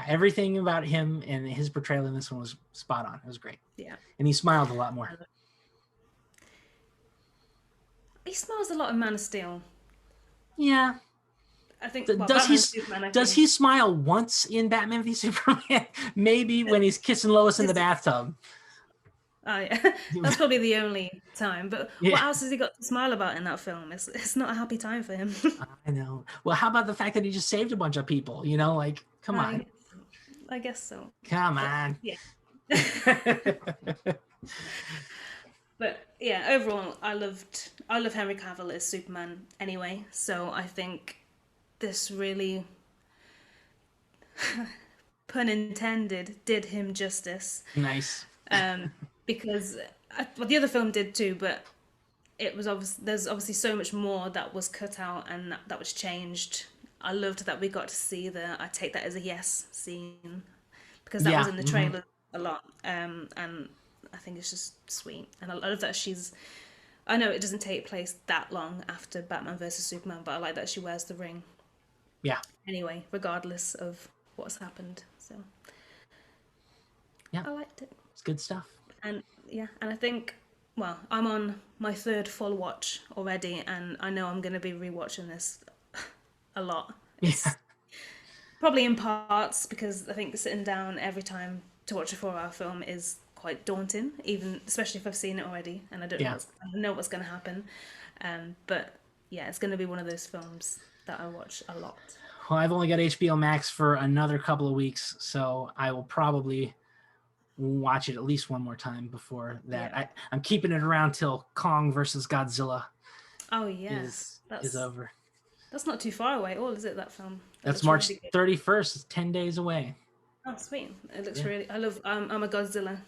Everything about him and his portrayal in this one was spot on. It was great. Yeah. And he smiled a lot more. He smiles a lot in Man of Steel. Yeah. I think. Does he smile once in Batman v Superman? Maybe when he's kissing Lois in the bathtub. Oh yeah, that's probably the only time. But what else has he got to smile about in that film? It's not a happy time for him. I know. Well, how about the fact that he just saved a bunch of people? Like, come on. I guess so. Come on. Yeah. But yeah, overall, I love Henry Cavill as Superman anyway. So I think this really, pun intended, did him justice. Nice. Because the other film did too, but it was there's obviously so much more that was cut out and that was changed. I loved that we got to see I take that as a yes scene, because that was in the trailer a lot, and I think it's just sweet. And I love that she's I know it doesn't take place that long after Batman versus Superman, but I like that she wears the ring. Yeah. Anyway, regardless of what's happened, so yeah, I liked it. It's good stuff. And I think, well, I'm on my 3rd full watch already, and I know I'm going to be rewatching this a lot. Yeah. Probably in parts because I think sitting down every time to watch a 4-hour film is quite daunting, even especially if I've seen it already and I don't know what's going to happen. But yeah, it's going to be one of those films that I watch a lot. Well, I've only got HBO Max for another couple of weeks, so I will probably watch it at least one more time before that. Yeah. I'm keeping it around till Kong versus Godzilla. Oh yeah, is over. That's not too far away, is it? That film. That's March 31st. It's 10 days away. Oh, sweet! It looks really. I love. I'm a Godzilla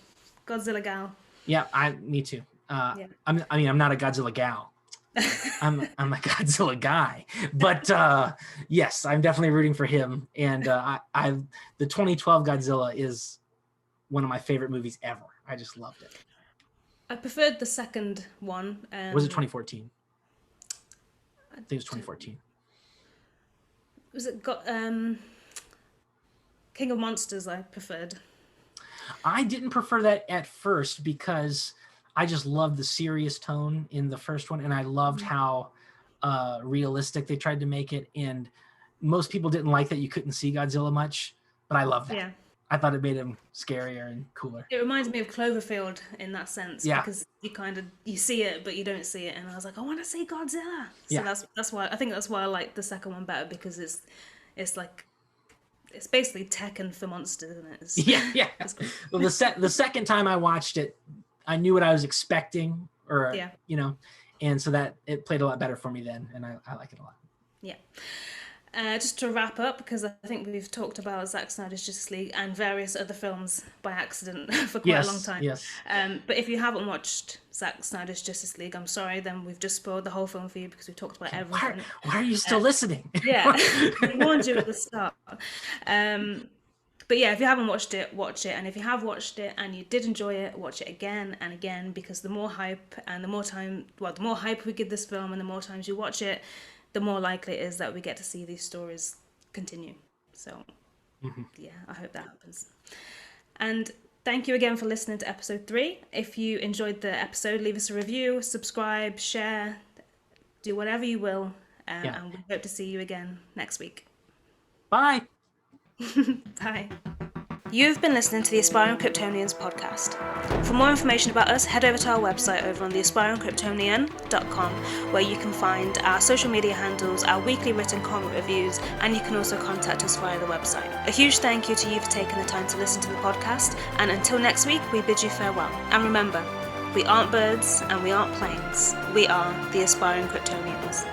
gal. Yeah, me too. I'm not a Godzilla gal. I'm a Godzilla guy, but yes, I'm definitely rooting for him. And the 2012 Godzilla is one of my favorite movies ever. I just loved it. I preferred the second one. Was it 2014? I think it was 2014. Was it King of Monsters? I preferred. I didn't prefer that at first because I just loved the serious tone in the first one, and I loved how realistic they tried to make it. And most people didn't like that you couldn't see Godzilla much, but I loved that. Yeah. I thought it made him scarier and cooler. It reminds me of Cloverfield in that sense, because you see it, but you don't see it. And I was like, I want to see Godzilla. So that's why I like the second one better, because it's like, it's basically Tekken for monsters, isn't it? Yeah. Well, the second time I watched it, I knew what I was expecting, and so that it played a lot better for me then, and I like it a lot. Yeah. Just to wrap up, because I think we've talked about Zack Snyder's Justice League and various other films by accident for quite a long time. Yes. But if you haven't watched Zack Snyder's Justice League, I'm sorry, then we've just spoiled the whole film for you because we've talked about everything. Why are you still listening? Yeah, we warned you at the start. But yeah, if you haven't watched it, watch it. And if you have watched it and you did enjoy it, watch it again and again, because the more hype and the more hype we give this film and the more times you watch it, the more likely it is that we get to see these stories continue. So, yeah, I hope that happens. And thank you again for listening to episode 3. If you enjoyed the episode, leave us a review, subscribe, share, do whatever you will. And we hope to see you again next week. Bye. Bye. You've been listening to the Aspiring Kryptonians podcast. For more information about us, head over to our website over on theaspiringkryptonian.com, where you can find our social media handles, our weekly written comic reviews, and you can also contact us via the website. A huge thank you to you for taking the time to listen to the podcast, and until next week, we bid you farewell. And remember, we aren't birds and we aren't planes. We are the Aspiring Kryptonians.